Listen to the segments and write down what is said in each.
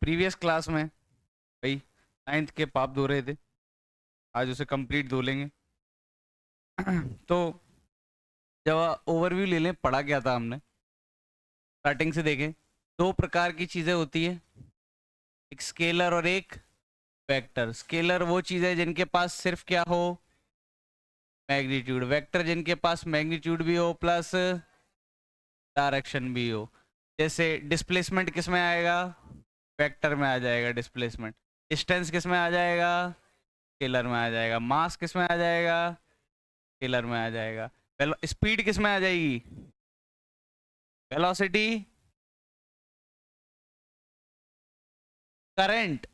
Previous class में भाई 9th के पाप धो रहे थे, आज उसे कंप्लीट धो लेंगे। तो जब ओवरव्यू ले लें, पढ़ा क्या था हमने, स्टार्टिंग से देखें। दो प्रकार की चीज़ें होती है, एक स्केलर और एक वेक्टर। स्केलर वो चीज़ है जिनके पास सिर्फ क्या हो, मैग्नीट्यूड। वेक्टर जिनके पास मैग्नीट्यूड भी हो प्लस डायरेक्शन भी हो। जैसे डिस्प्लेसमेंट किस में आएगा, वेक्टर में आ जाएगा डिस्प्लेसमेंट। डिस्टेंस किस में आ जाएगा, स्केलर में आ जाएगा। मास किस में आ जाएगा, स्केलर में आ जाएगा। स्पीड किस में आ जाएगी, वेलोसिटी। करंट,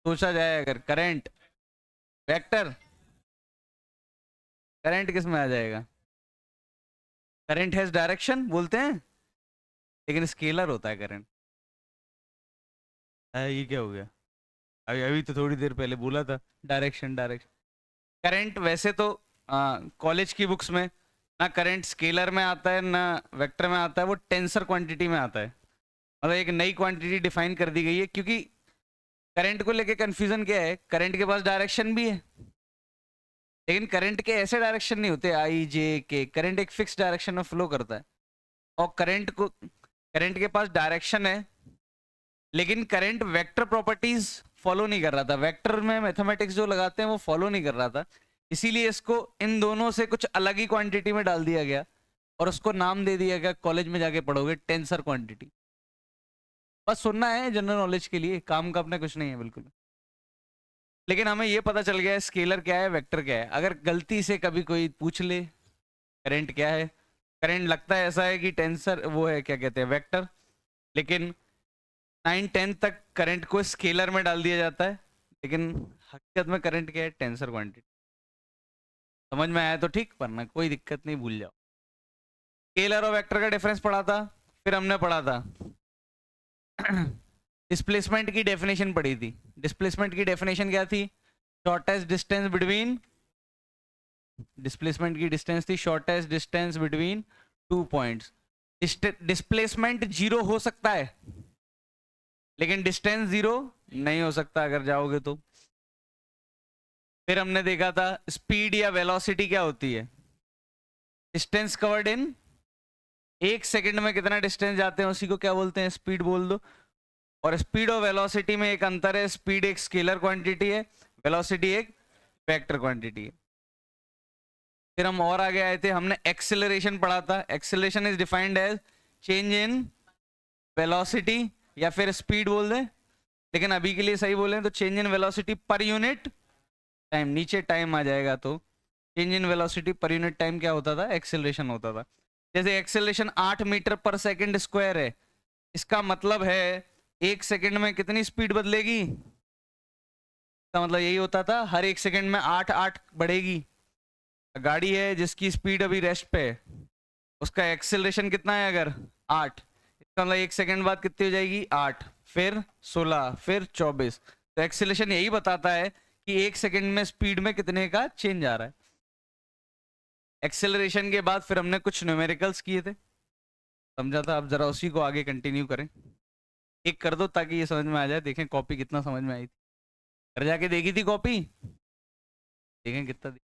सोचा जाए अगर करंट, वेक्टर। करंट किस में आ जाएगा, करंट हैज डायरेक्शन बोलते हैं, लेकिन स्केलर होता है करंट। ये क्या हो गया, अभी अभी तो थोड़ी देर पहले बोला था डायरेक्शन डायरेक्शन। करंट वैसे तो कॉलेज की बुक्स में ना करंट स्केलर में आता है ना वेक्टर में आता है, वो टेंसर क्वांटिटी में आता है। मतलब एक नई क्वांटिटी डिफाइन कर दी गई है, क्योंकि करंट को लेके कंफ्यूजन क्या है, करंट के पास डायरेक्शन भी है, लेकिन करंट के ऐसे डायरेक्शन नहीं होते आई जे के। करंट एक फिक्स डायरेक्शन में फ्लो करता है। और करंट के पास डायरेक्शन है, लेकिन करंट वेक्टर प्रॉपर्टीज फॉलो नहीं कर रहा था। वेक्टर में मैथमेटिक्स जो लगाते हैं वो फॉलो नहीं कर रहा था, इसीलिए इसको इन दोनों से कुछ अलग ही क्वांटिटी में डाल दिया गया और उसको नाम दे दिया गया, कॉलेज में जाके पढ़ोगे, टेंसर क्वांटिटी। बस सुनना है जनरल नॉलेज के लिए, काम का अपने कुछ नहीं है बिल्कुल। लेकिन हमें ये पता चल गया है स्केलर क्या है, वेक्टर क्या है। अगर गलती से कभी कोई पूछ ले करंट क्या है, करंट लगता है ऐसा है कि टेंसर वो है, क्या कहते हैं, वेक्टर, लेकिन 9-10 तक करंट को स्केलर में डाल दिया जाता है, लेकिन हकीकत में करंट क्या है, टेंसर क्वांटिटी। समझ में आया तो ठीक, वरना कोई दिक्कत नहीं, भूल जाओ। स्केलर और वेक्टर का डिफरेंस पढ़ा था, फिर हमने पढ़ा था डिस्प्लेसमेंट की डेफिनेशन पढ़ी थी। डिस्प्लेसमेंट की डेफिनेशन क्या थी, शॉर्टेस्ट डिस्टेंस बिटवीन, डिस्प्लेसमेंट की डिस्टेंस थी shortest distance between 2 points. Displacement zero हो सकता है, लेकिन डिस्टेंस जीरो नहीं हो सकता अगर जाओगे तो। फिर हमने देखा था स्पीड या वेलोसिटी क्या होती है, डिस्टेंस कवर्ड इन 1 सेकंड में कितना डिस्टेंस जाते हैं उसी को क्या बोलते हैं, स्पीड बोल दो। और स्पीड और वेलोसिटी में एक अंतर है, स्पीड एक स्केलर क्वांटिटी है, वेलोसिटी एक वेक्टर क्वांटिटी है। फिर हम और आगे आए थे, हमने एक्सेलरेशन पढ़ा था। Acceleration is defined as change in velocity, या फिर स्पीड बोल दें, लेकिन अभी के लिए सही बोले तो change in velocity per unit time. नीचे टाइम आ जाएगा तो change in velocity per unit time क्या होता था, एक्सेलरेशन होता था। जैसे एक्सेलरेशन 8 मीटर पर सेकंड स्क्वायर है, इसका मतलब है 1 सेकंड में कितनी स्पीड बदलेगी, इसका मतलब यही होता था हर 1 सेकंड में 8-8 बढ़ेगी। गाड़ी है जिसकी स्पीड अभी रेस्ट पे है, उसका एक्सेलरेशन कितना है अगर 8, इसका मतलब 1 सेकंड बाद कितनी हो जाएगी 8, फिर 16, फिर 24। तो एक्सेलरेशन यही बताता है कि 1 सेकंड में स्पीड में कितने का चेंज आ रहा है। एक्सेलरेशन के बाद फिर हमने कुछ न्यूमेरिकल्स किए थे, समझा था। अब जरा उसी को आगे कंटिन्यू करें। एक कर दो ताकि ये समझ में आ जाए, देखें कॉपी कितना समझ में आई थी। घर जाके देखी थी कॉपी, देखें कितना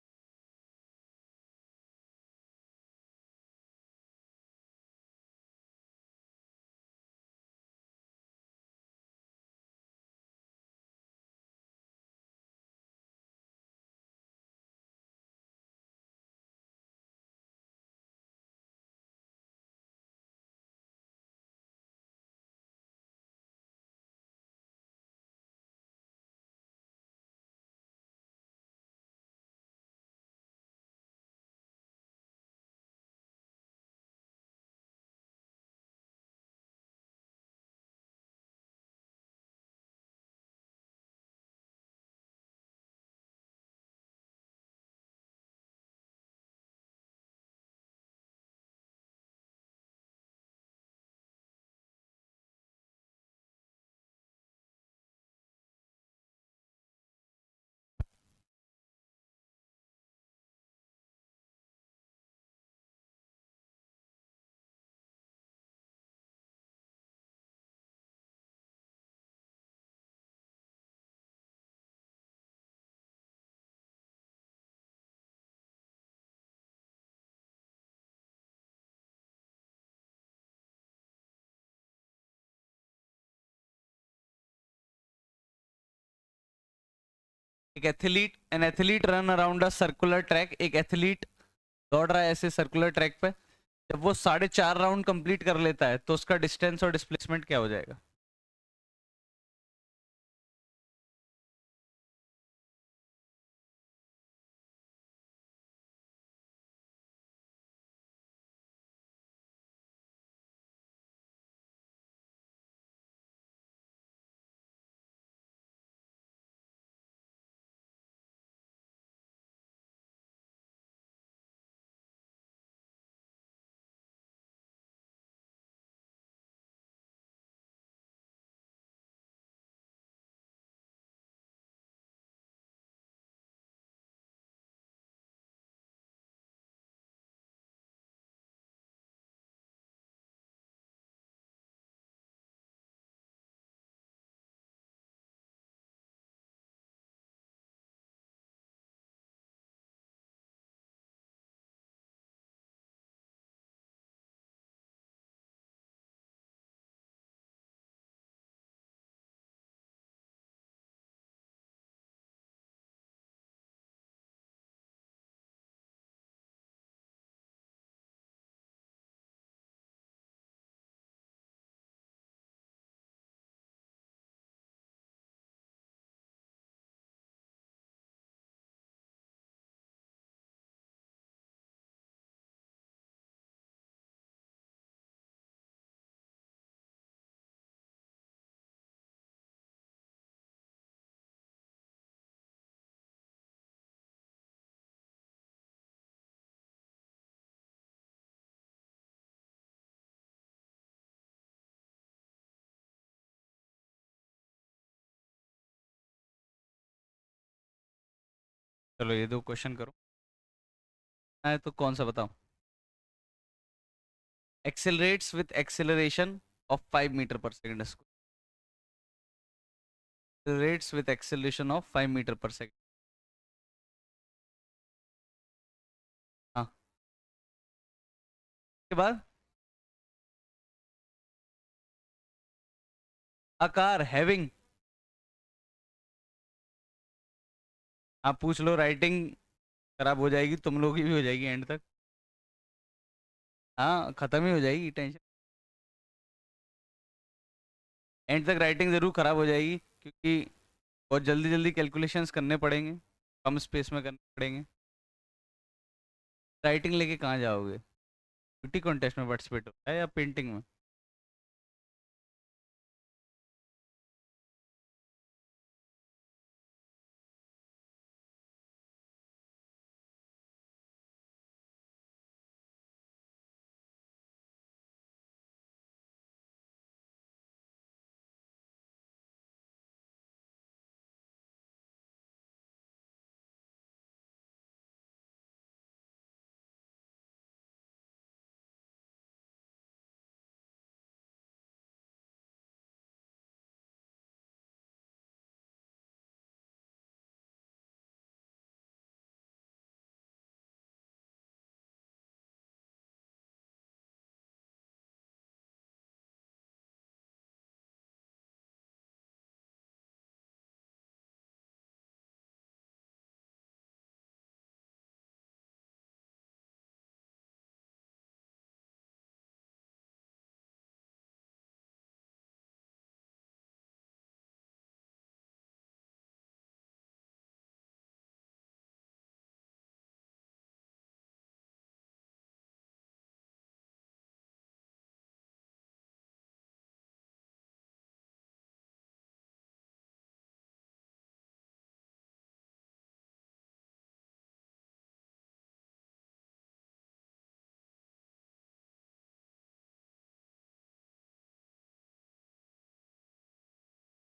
एक athlete run around a circular track, एक एथलीट दौड़ रहा है ऐसे सर्कुलर ट्रैक पे, जब वो 4.5 राउंड कंप्लीट कर लेता है तो उसका डिस्टेंस और डिस्प्लेसमेंट क्या हो जाएगा? चलो ये दो क्वेश्चन करो, है तो कौन सा बताओ? Accelerates with acceleration of 5 metre पर second, accelerates with acceleration of 5 metre पर सेकेंड। हाँ, के बाद आकार हैविंग। आप पूछ लो, राइटिंग खराब हो जाएगी, तुम लोग की भी हो जाएगी एंड तक। हाँ, खत्म ही हो जाएगी टेंशन, एंड तक राइटिंग जरूर खराब हो जाएगी, क्योंकि बहुत जल्दी जल्दी कैलकुलेशंस करने पड़ेंगे, कम स्पेस में करने पड़ेंगे। राइटिंग लेके कहाँ जाओगे? ब्यूटी कॉन्टेस्ट में पार्टिसिपेट होता है या पेंटिंग में?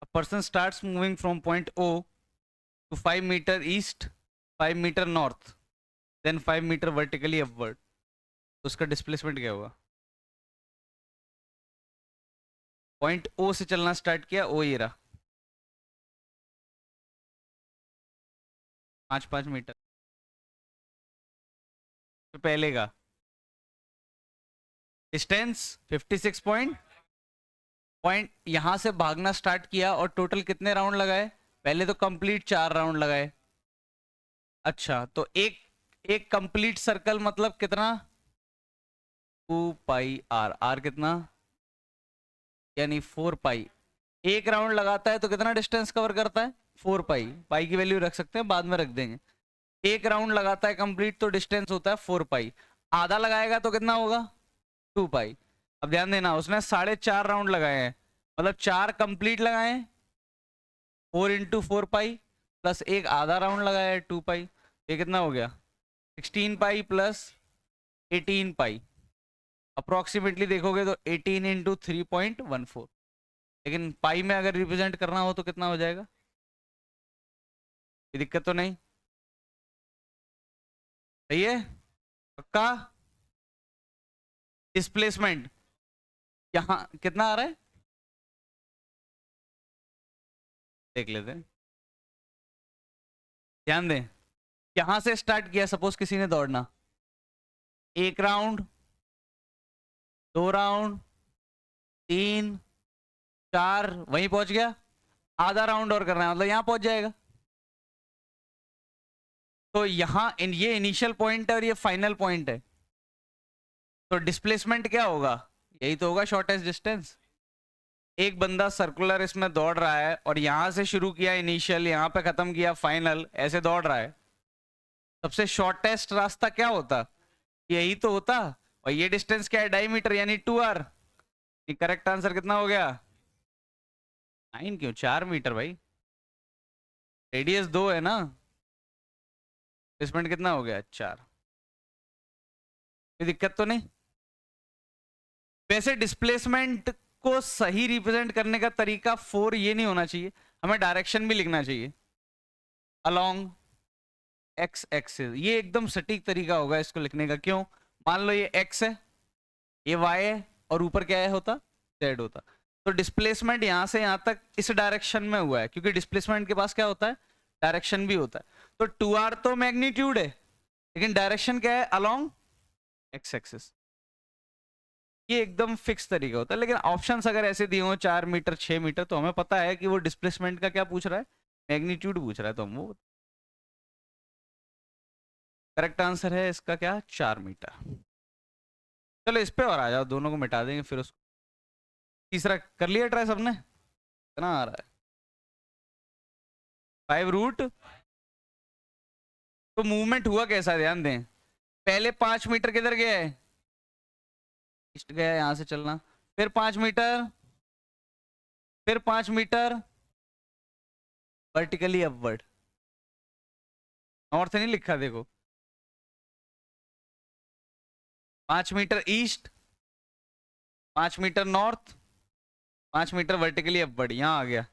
A person starts moving from point O to 5 meter east, 5 meter north, then 5 meter vertically upward. तो उसका डिस्प्लेसमेंट क्या होगा? पॉइंट ओ से चलना स्टार्ट किया, ओ ये रहा, 5 5 मीटर। तो पहले का डिस्टेंस 56 पॉइंट यहां से भागना स्टार्ट किया और टोटल कितने राउंड लगाए? पहले तो कंप्लीट 4 राउंड लगाए, अच्छा तो एक एक कंप्लीट सर्कल मतलब कितना, 2 पाई आर कितना, यानी 4 पाई। एक राउंड लगाता है तो कितना डिस्टेंस कवर करता है, 4 पाई। पाई की वैल्यू रख सकते हैं, बाद में रख देंगे। एक राउंड लगाता है कंप्लीट तो डिस्टेंस होता है 4 पाई। आधा लगाएगा तो कितना होगा, 2 पाई। अब ध्यान देना, उसने 4.5 राउंड लगाए हैं, मतलब 4 कंप्लीट लगाए हैं, 4 × 4 पाई, प्लस एक आधा राउंड लगाया है 2 पाई। ये कितना हो गया, 16 पाई प्लस 18 पाई। अप्रोक्सीमेटली देखोगे तो 18 × 3.14। लेकिन पाई में अगर रिप्रेजेंट करना हो तो कितना हो जाएगा, ये दिक्कत तो नहीं, सही है पक्का। डिस्प्लेसमेंट यहाँ कितना आ रहा है, देख लेते हैं, ध्यान दें। यहां से स्टार्ट किया, सपोज किसी ने दौड़ना, 1 राउंड, 2 राउंड, 3, 4, वहीं पहुंच गया। आधा राउंड और करना है, मतलब यहां पहुंच जाएगा। तो यहां ये इनिशियल पॉइंट है और ये फाइनल पॉइंट है, तो डिस्प्लेसमेंट क्या होगा, यही तो होगा शॉर्टेस्ट डिस्टेंस। एक बंदा सर्कुलर इसमें दौड़ रहा है और यहां से शुरू किया इनिशियल, यहां पे खत्म किया फाइनल, ऐसे दौड़ रहा है। सबसे शॉर्टेस्ट रास्ता क्या होता, यही तो होता। और ये डिस्टेंस क्या है, डायमीटर, यानी 2r। करेक्ट आंसर कितना हो गया, 9 क्यों, 4 मीटर भाई, रेडियस 2 है ना, डिस्प्लेसमेंट कितना हो गया, 4। कोई दिक्कत तो नहीं। वैसे डिस्प्लेसमेंट को सही रिप्रेजेंट करने का तरीका 4 ये नहीं होना चाहिए, हमें डायरेक्शन भी लिखना चाहिए, अलोंग एक्स एक्सिस। ये एकदम सटीक तरीका होगा इसको लिखने का। क्यों, मान लो ये x है, ये y है, और ऊपर क्या है होता, z होता। तो डिस्प्लेसमेंट यहां से यहां तक इस डायरेक्शन में हुआ है, क्योंकि डिस्प्लेसमेंट के पास क्या होता है, डायरेक्शन भी होता है। तो 2r तो मैग्नीट्यूड है, लेकिन डायरेक्शन क्या है, अलोंग एक्स एक्सिस। ये एकदम फिक्स तरीका होता है। लेकिन ऑप्शंस अगर ऐसे दिए हो 4 मीटर 6 मीटर, तो हमें पता है कि वो डिस्प्लेसमेंट का क्या पूछ रहा है, मैग्नीट्यूड पूछ रहा है, तो हम वो। करेक्ट आंसर है इसका क्या, 4 मीटर। चलो इस पे और आ जाओ, दोनों को मिटा देंगे फिर उसको। तीसरा कर लिया ट्राई सबने, कितना आ रहा है, 5 रूट। तो मूवमेंट हुआ कैसा, ध्यान दें। पहले 5 मीटर किधर गया है, ईस्ट गया, यहां से चलना, फिर 5 मीटर, फिर 5 मीटर वर्टिकली अपवर्ड। नॉर्थ नहीं लिखा देखो, 5 metre east, 5 metre north, 5 metre vertically upward, यहां आ गया।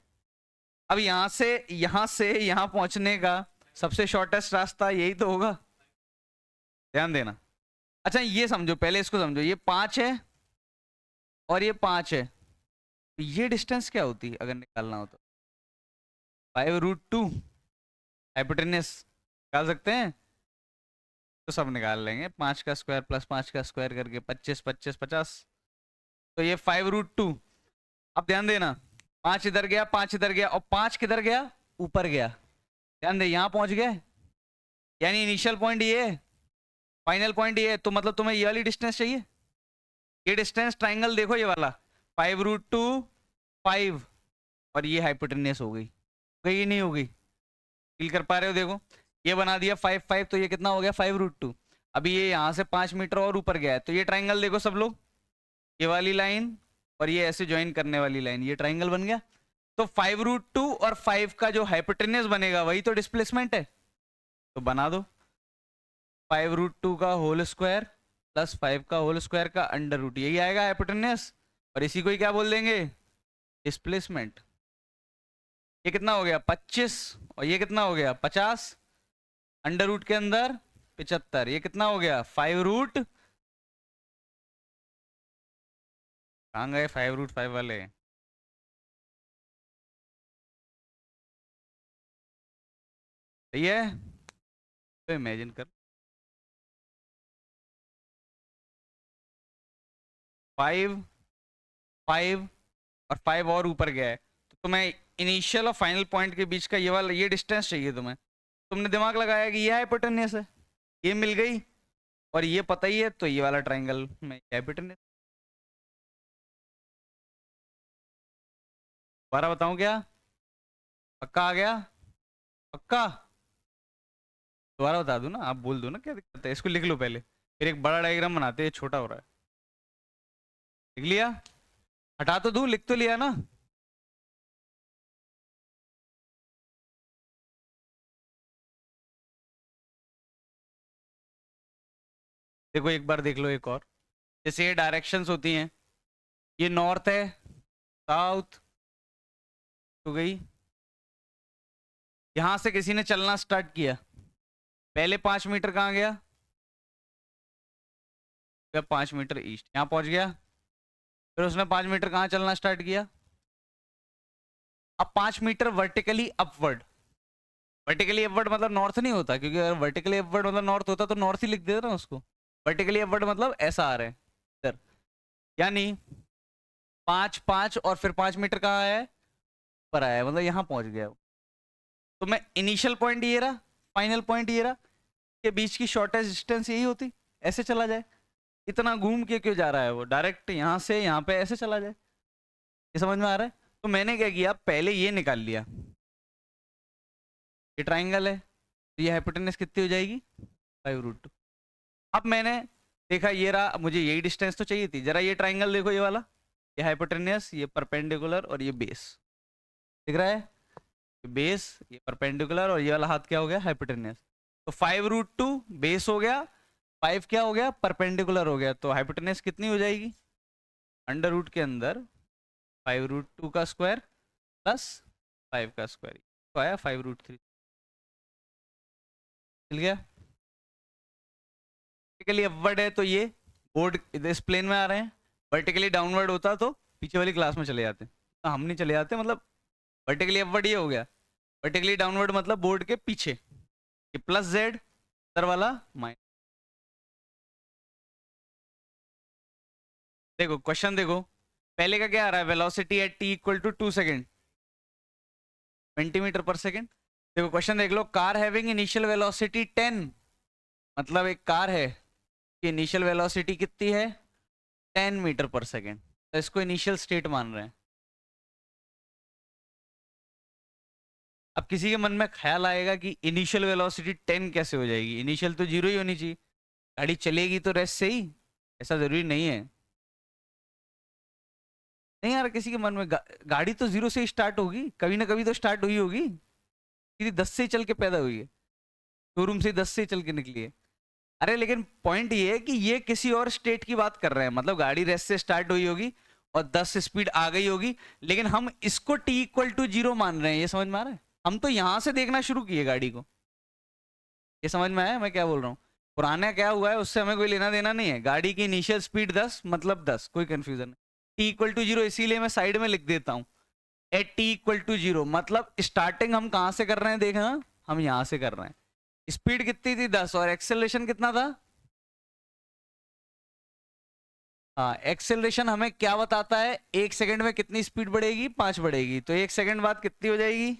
अब यहां से यहां पहुंचने का सबसे शॉर्टेस्ट रास्ता यही तो होगा, ध्यान देना। अच्छा ये समझो, पहले इसको समझो, ये 5 है और ये 5 है, तो ये डिस्टेंस क्या होती है अगर निकालना हो तो, 5 √2। हाइपोटेनस निकाल सकते हैं, तो सब निकाल लेंगे, 5 का स्क्वायर प्लस 5 का स्क्वायर करके 25 25 50। तो ये 5 √2। अब ध्यान देना, 5 इधर गया, 5 इधर गया, और 5 किधर गया, ऊपर गया। ध्यान दे, यहां पहुंच गए, यानी इनिशियल पॉइंट ये है, फाइनल पॉइंट ये है, तो मतलब तुम्हें ये वाली डिस्टेंस चाहिए। ये डिस्टेंस ट्राइंगल देखो ये वाला, 5 √2 5, और ये हाइपोटेनस हो गई, गई नहीं होगी, फील कर पा रहे हो, देखो ये बना दिया 5 5, तो ये कितना हो गया, 5 √2। अभी ये यहाँ से 5 मीटर और ऊपर गया है, तो ये ट्राइंगल देखो सब लोग, ये वाली लाइन और ये ऐसे ज्वाइन करने वाली लाइन, ये ट्राइंगल बन गया। तो 5 √2 और 5 का जो हाइपोटेनस बनेगा वही तो डिस्प्लेसमेंट है, तो बना दो, 5 √2 का होल स्क्वायर प्लस 5 का होल स्क्वायर का अंडर रूट, यही आएगा हाइपोटेनस, और इसी को ही क्या बोल देंगे, डिस्प्लेसमेंट। ये कितना हो गया, 25, और ये कितना हो गया, 50, अंडर रूट के अंदर 75, ये कितना हो गया, 5 रूट, कहाँ गए 5 √5 वाले। सही है, तो इमेजिन कर, 5 5 और 5 और ऊपर गया है, तो तुम्हें इनिशियल और फाइनल पॉइंट के बीच का ये वाला ये डिस्टेंस चाहिए तुम्हें। तुमने दिमाग लगाया कि ये हाइपोटेन्यूस है, ये मिल गई, और ये पता ही है, तो ये वाला ट्राइंगल में हाइपोटेन्यूस। दोबारा बताऊं क्या? पक्का आ गया? पक्का? दोबारा बता दूं ना, आप बोल दो ना, क्या दिक्कत है? इसको लिख लो पहले, फिर एक बड़ा डायग्राम बनाते हैं, छोटा हो रहा है। लिख लिया? हटा तो दूं, लिख तो लिया ना? देखो एक बार देख लो एक और। जैसे ये डायरेक्शंस होती हैं, ये नॉर्थ है, साउथ हो गई। यहां से किसी ने चलना स्टार्ट किया, पहले 5 मीटर कहाँ गया? 5 मीटर ईस्ट, यहाँ पहुंच गया। फिर उसने 5 मीटर कहाँ चलना स्टार्ट किया? अब 5 metre vertically upward. Vertically upward मतलब नॉर्थ नहीं होता, क्योंकि अगर वर्टिकली अपवर्ड मतलब नॉर्थ होता तो नॉर्थ ही लिख देता ना उसको। वर्टिकली अपवर्ड मतलब ऐसा आ रहा है इधर, यानी 5 5 और फिर 5 मीटर कहाँ आया है? पर आया है, मतलब यहाँ पहुंच गया वो। तो मैं इनिशियल पॉइंट ये रहा, फाइनल पॉइंट ये रहा, के बीच की शॉर्टेस्ट डिस्टेंस यही होती, ऐसे चला जाए। इतना घूम के क्यों जा रहा है वो? डायरेक्ट यहाँ से यहाँ पे ऐसे चला जाए। ये समझ में आ रहा है? तो मैंने क्या किया, पहले ये निकाल लिया, ये ट्राइंगल है, तो ये हाइपोटेनस कितनी हो जाएगी? 5√2। अब मैंने देखा ये रहा, मुझे यही डिस्टेंस तो चाहिए थी। जरा ये ट्राइंगल देखो, ये वाला, ये हाइपोटेनस, ये परपेंडिकुलर, और ये बेस दिख रहा है? बेस, ये परपेंडिकुलर, और ये वाला हाथ क्या हो गया? हाइपोटेनस। तो 5√2 बेस हो गया, 5 क्या हो गया? परपेंडिकुलर हो गया। तो हाइपोटेनस कितनी हो जाएगी? अंडर रूट के अंदर 5√2 का स्क्वायर प्लस 5 का स्क्वायर, तो आया 5√3। मिल गया? वर्टिकली अपवर्ड है तो ये बोर्ड इस प्लेन में आ रहे हैं, वर्टिकली डाउनवर्ड होता तो पीछे वाली क्लास में चले जाते, तो हम नहीं चले जाते। मतलब वर्टिकली अपवर्ड ये हो गया, वर्टिकली डाउनवर्ड मतलब बोर्ड के पीछे, ये प्लस जेड, इधर वाला माइनस। देखो क्वेश्चन देखो, पहले का क्या आ रहा है? Velocity at t equal to 2 second, 20 metre पर सेकेंड। देखो क्वेश्चन देख लो, कार हैविंग इनिशियल वेलोसिटी 10, मतलब एक कार है कि इनिशियल वेलोसिटी कितनी है? 10 मीटर पर सेकेंड। तो इसको इनिशियल स्टेट मान रहे हैं। अब किसी के मन में ख्याल आएगा कि इनिशियल वेलोसिटी 10 कैसे हो जाएगी? इनिशियल तो 0 ही होनी चाहिए, गाड़ी चलेगी तो रेस्ट से ही। ऐसा जरूरी नहीं है। नहीं यार, किसी के मन में गाड़ी तो 0 से ही स्टार्ट होगी, कभी ना कभी तो स्टार्ट हुई होगी। किसी 10 से ही चल के पैदा हुई है, शोरूम से 10 से ही चल के निकली है। अरे लेकिन पॉइंट ये है कि ये किसी और स्टेट की बात कर रहे हैं, मतलब गाड़ी रेस्ट से स्टार्ट हुई होगी और 10 स्पीड आ गई होगी, लेकिन हम इसको t इक्वल टू 0 मान रहे हैं। ये समझ में आ रहा है? हम तो यहां से देखना शुरू किए गाड़ी को। ये समझ में आया मैं क्या बोल रहा हूँ? पुराना क्या हुआ है उससे हमें कोई लेना देना नहीं है। गाड़ी की इनिशियल स्पीड 10 मतलब 10, कोई कंफ्यूजन नहीं। टी इक्वल टू 0 इसीलिए मैं साइड में लिख देता हूँ, एट टी इक्वल टू 0, मतलब स्टार्टिंग हम कहां से कर रहे हैं? देखना, हम यहां से कर रहे हैं। स्पीड कितनी थी? 10, और एक्सेलरेशन कितना था? हाँ, एक्सेलरेशन हमें क्या बताता है? 1 सेकंड में कितनी स्पीड बढ़ेगी? 5 बढ़ेगी। तो 1 सेकंड बाद कितनी हो जाएगी?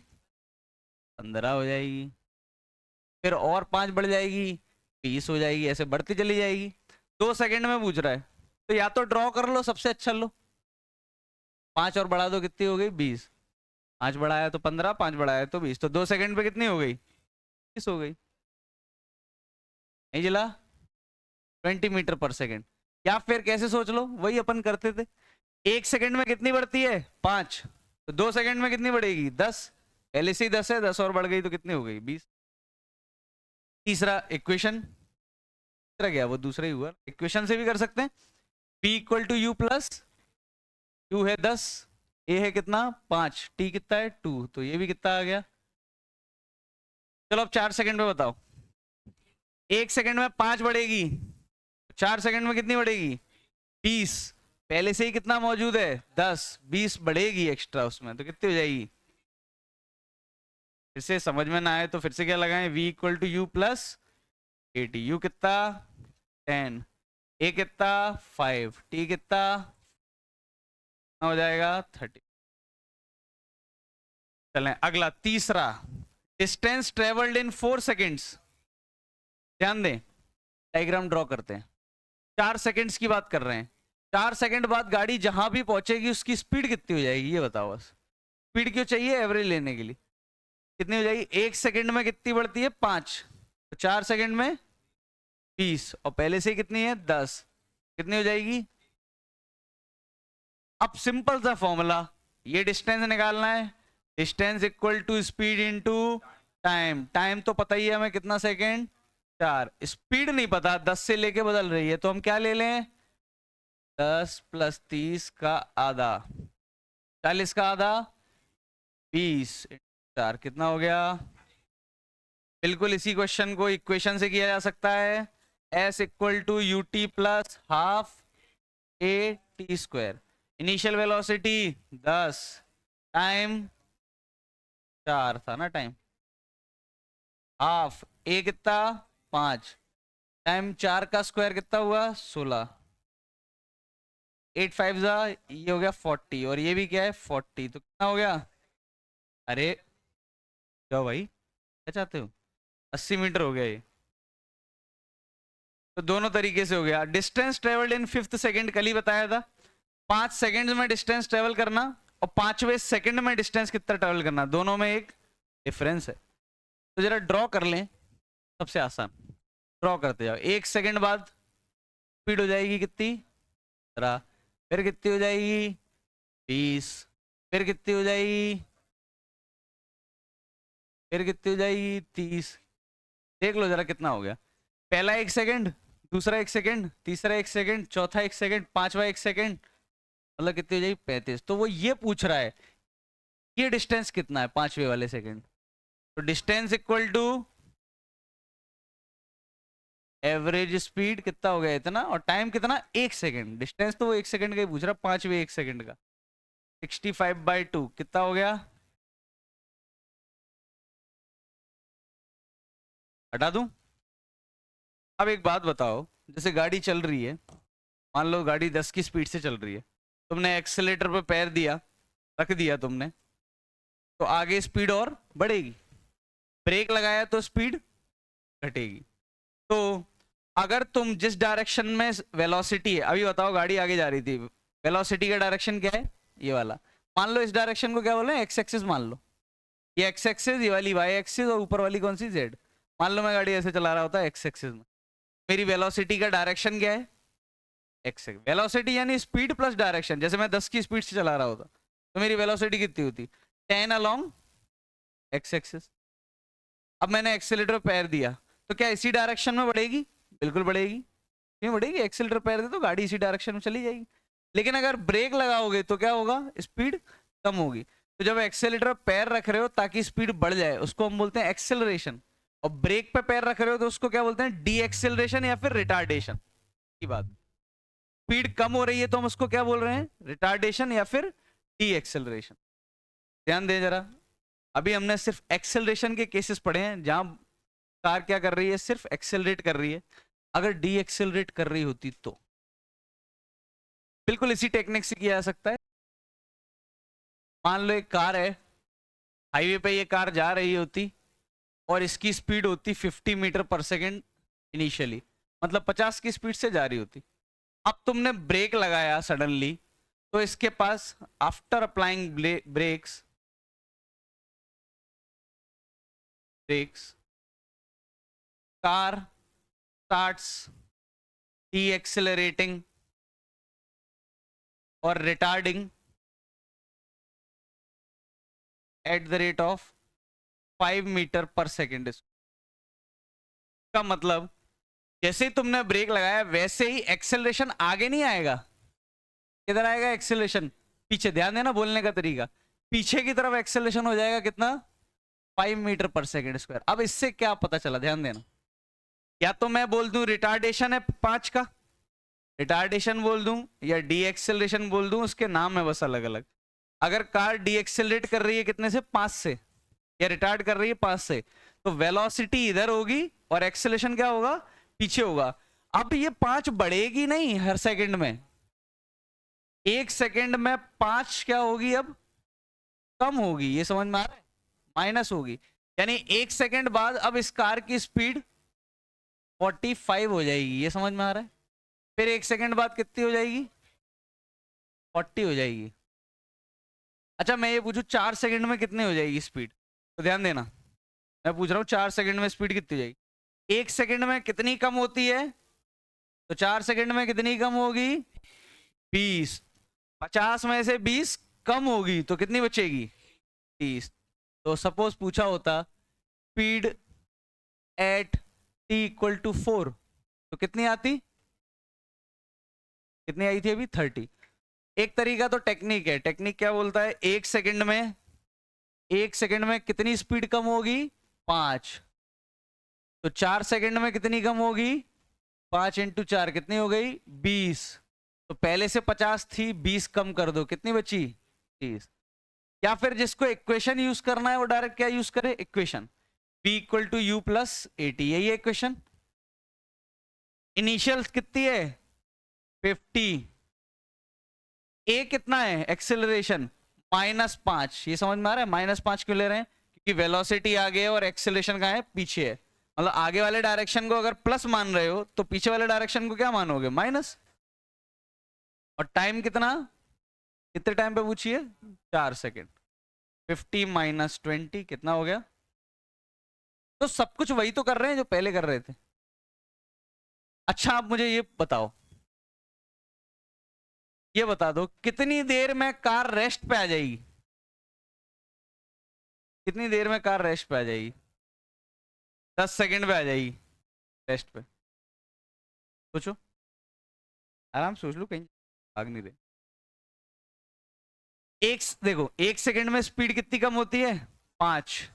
15 हो जाएगी। फिर और 5 बढ़ जाएगी, 20 हो जाएगी, ऐसे बढ़ती चली जाएगी। 2 सेकंड में पूछ रहा है, तो या तो ड्रॉ कर लो, सबसे अच्छा लो, 5 और बढ़ा दो, कितनी हो गई? 20। 5 बढ़ाया तो 15, 5 बढ़ाया तो 20, तो 2 सेकंड पे कितनी हो गई? 20 हो गई। नहीं जिला? 20 मीटर पर सेकंड। या फिर कैसे सोच लो, वही अपन करते थे, 1 सेकंड में कितनी बढ़ती है? 5, तो 2 सेकंड में कितनी बढ़ेगी? 10। पहले से ही 10 है, 10 और बढ़ गई तो कितनी हो गई? 20। तीसरा इक्वेशन, तीसरा गया वो दूसरा ही हुआ, इक्वेशन से भी कर सकते हैं। P equal to u plus, u है 10, ए है कितना? 5, टी कितना है? 2, तो ये भी कितना आ गया? चलो अब 4 सेकंड में बताओ, 1 सेकंड में 5 बढ़ेगी, 4 सेकंड में कितनी बढ़ेगी? 20। पहले से ही कितना मौजूद है? 10, 20 बढ़ेगी एक्स्ट्रा उसमें, तो कितनी हो जाएगी? फिर से समझ में ना आए तो फिर से क्या लगाएं? V equal to u plus a t. U कितना? 10, ए कितना? 5, टी कितना हो जाएगा? 30। चलें अगला, तीसरा, डिस्टेंस ट्रेवल्ड इन 4 सेकेंड्स, ध्यान दें, डायग्राम ड्रॉ करते हैं। 4 सेकेंड्स की बात कर रहे हैं। 4 सेकेंड बाद गाड़ी जहां भी पहुंचेगी उसकी स्पीड कितनी हो जाएगी, ये बताओ बस। स्पीड क्यों चाहिए, एवरेज लेने के लिए। कितनी हो जाएगी, 1 सेकेंड में कितनी बढ़ती है, 5, तो 4 सेकेंड में 20, और पहले से कितनी है, 10, कितनी हो जाएगी। अब सिंपल सा फॉर्मूला, ये डिस्टेंस निकालना है, distance equal to speed into time. Time तो पता ही है हमें कितना सेकेंड, 4। स्पीड नहीं पता, 10 से लेके बदल रही है, तो हम क्या ले लें, 10 + 30 का आधा, 40 का आधा, 20 × 4, कितना हो गया। बिल्कुल इसी क्वेश्चन को इक्वेशन से किया जा सकता है, S = ut + ½ AT²। Initial velocity 10, time 4 था ना, टाइम हाफ, A कितना 5, टाइम 4 का स्क्वायर कितना हुआ 16, 8 5 जा, ये हो गया 40, और ये भी क्या है 40, तो कितना हो गया, अरे जाओ भाई, क्या चाहते हो, 80 मीटर हो गया ये। तो दोनों तरीके से हो गया। Distance travelled in 5th second, कल ही बताया था, 5 सेकेंड में डिस्टेंस ट्रेवल करना और 5वें सेकेंड में डिस्टेंस कितना ट्रेवल करना, दोनों में एक डिफरेंस है। तो जरा ड्रॉ कर लें, सबसे आसान, ड्रॉ करते जाओ। 1 सेकेंड बाद स्पीड हो जाएगी कितनी, 17, फिर कितनी हो जाएगी 20, फिर कितनी हो जाएगी, फिर कितनी हो जाएगी 30। देख लो जरा कितना हो गया, पहला 1 सेकेंड, दूसरा 1 सेकेंड, तीसरा 1 सेकेंड, चौथा 1 सेकेंड, 5वां 1 सेकेंड, मतलब कितनी हो जाएगी 35। तो वो ये पूछ रहा है ये डिस्टेंस कितना है 5वें वाले सेकेंड, तो distance equal to average speed कितना हो गया इतना, और टाइम कितना 1 सेकेंड। डिस्टेंस तो वो 1 सेकेंड का ही पूछ रहा, 5वें 1 सेकेंड का, 65/2 कितना हो गया, हटा दूं। अब एक बात बताओ, जैसे गाड़ी चल रही है, मान लो गाड़ी 10 की स्पीड से चल रही है, तुमने एक्सेलेटर पे पैर दिया, रख दिया तुमने, तो आगे स्पीड और बढ़ेगी, ब्रेक लगाया तो स्पीड घटेगी। तो अगर तुम जिस डायरेक्शन में वेलोसिटी है, अभी बताओ गाड़ी आगे जा रही थी, वेलोसिटी का डायरेक्शन क्या है, ये वाला, मान लो इस डायरेक्शन को क्या बोले, एक्स एक्सिस मान लो, ये एक्स एक्सिस, ये वाली वाई एक्सिस, और ऊपर वाली कौन सी, जेड। मान लो मैं गाड़ी ऐसे चला रहा होता है एक्स एक्सिस में, मेरी वेलोसिटी का डायरेक्शन क्या है, एक्स। वेलोसिटी यानी स्पीड प्लस डायरेक्शन, जैसे मैं 10 की स्पीड से चला रहा होता तो मेरी वेलोसिटी कितनी होती, 10 अलोंग एक्स एक्सिस। अब मैंने एक्सीलरेटर पैर दिया, तो क्या इसी डायरेक्शन में बढ़ेगी, बिल्कुल बढ़ेगी, क्यों बढ़ेगी, एक्सीलरेटर पैर दे तो गाड़ी इसी डायरेक्शन में चली जाएगी। लेकिन अगर ब्रेक लगाओगे तो क्या होगा, स्पीड कम होगी। तो जब एक्सीलरेटर पैर रख रहे हो ताकि स्पीड बढ़ जाए, उसको हम बोलते हैं एक्सेलरेशन, और ब्रेक पे पैर रख रहे हो तो उसको क्या बोलते हैं, डी एक्सेलरेशन या फिर रिटार्डेशन की बात। स्पीड कम हो रही है तो हम उसको क्या बोल रहे हैं, रिटार्डेशन या फिर डी एक्सेलरेशन। ध्यान दें जरा, अभी हमने सिर्फ एक्सेलरेशन के केसेस पढ़े हैं, जहां कार क्या कर रही है, सिर्फ एक्सेलरेट कर रही है। अगर डी एक्सेलरेट कर रही होती तो बिल्कुल इसी टेक्निक से किया जा सकता है। मान लो एक कार है, हाईवे पे ये कार जा रही होती और इसकी स्पीड होती 50 मीटर पर सेकेंड इनिशियली, मतलब 50 की स्पीड से जा रही होती। अब तुमने ब्रेक लगाया सडनली, तो इसके पास after applying brakes car starts decelerating और retarding at the rate of 5 metre पर सेकेंड। का मतलब जैसे ही तुमने ब्रेक लगाया वैसे ही एक्सेलरेशन आगे नहीं आएगा, किधर आएगा एक्सेलरेशन, पीछे। ध्यान देना बोलने का तरीका, पीछे की तरफ एक्सेलरेशन हो जाएगा कितना, 5 मीटर पर सेकेंड स्क्वायर। अब इससे क्या पता चला, ध्यान देना, या तो मैं बोल दूं रिटार्डेशन है 5 का, रिटार्डेशन बोल दूं, या डी एक्सेलरेशन बोल दूं, उसके नाम है बस अलग अलग। अगर कार डी एक्सेलरेट कर रही है कितने से, 5 से, या रिटार्ड कर रही है 5 से, तो वेलोसिटी इधर होगी और एक्सेलरेशन क्या होगा, पीछे होगा। अब ये 5 बढ़ेगी नहीं हर सेकंड में, 1 सेकंड में 5 क्या होगी, अब कम होगी, ये समझ में आ रहा है, माइनस होगी। यानी 1 सेकंड बाद अब इस कार की स्पीड 45 हो जाएगी, ये समझ में आ रहा है। फिर 1 सेकंड बाद कितनी हो जाएगी? 40 हो जाएगी। अच्छा मैं ये पूछूं 4 सेकंड में कितनी हो जाएगी स्पीड? तो ध्यान देना, मैं पूछ रहा हूँ 4 सेकंड में स्पीड कितनी हो जाएगी। 1 सेकंड में कितनी कम होती है? तो 4 सेकंड में कितनी कम होगी? 20। 50 में से 20 कम होगी तो कितनी बचेगी? 30। तो सपोज पूछा होता speed at t equal to 4, तो कितनी आती? कितनी आई थी अभी? 30। एक तरीका तो टेक्निक है, टेक्निक क्या बोलता है, 1 सेकंड में कितनी स्पीड कम होगी? 5। तो 4 सेकंड में कितनी कम होगी? 5 × 4 कितनी हो गई? 20। तो पहले से 50 थी, 20 कम कर दो, कितनी बची? 30। या फिर जिसको इक्वेशन यूज करना है वो डायरेक्ट क्या यूज करे? Equation p equal to u plus a t, यही है इक्वेशन। इनिशियल कितनी है? 50। ए कितना है? एक्सेलरेशन -5। ये समझ में आ रहा है -5 क्यों ले रहे हैं? क्योंकि वेलोसिटी आगे है और एक्सेलरेशन कहाँ है? पीछे है। मतलब आगे वाले डायरेक्शन को अगर प्लस मान रहे हो तो पीछे वाले डायरेक्शन को क्या मानोगे? माइनस। और टाइम कितना? कितने टाइम पे पूछिए? 4 सेकेंड। 50 माइनस 20 कितना हो गया? तो सब कुछ वही तो कर रहे हैं जो पहले कर रहे थे। अच्छा आप मुझे ये बता दो कितनी देर में कार रेस्ट पे आ जाएगी? कितनी देर में कार रेस्ट पे आ जाएगी? 10 सेकंड पे आ जाएगी रेस्ट पे। सोचो, आराम से सोच लो, कहीं भाग नहीं रहे। देखो 1 सेकंड में स्पीड कितनी कम होती है? 5।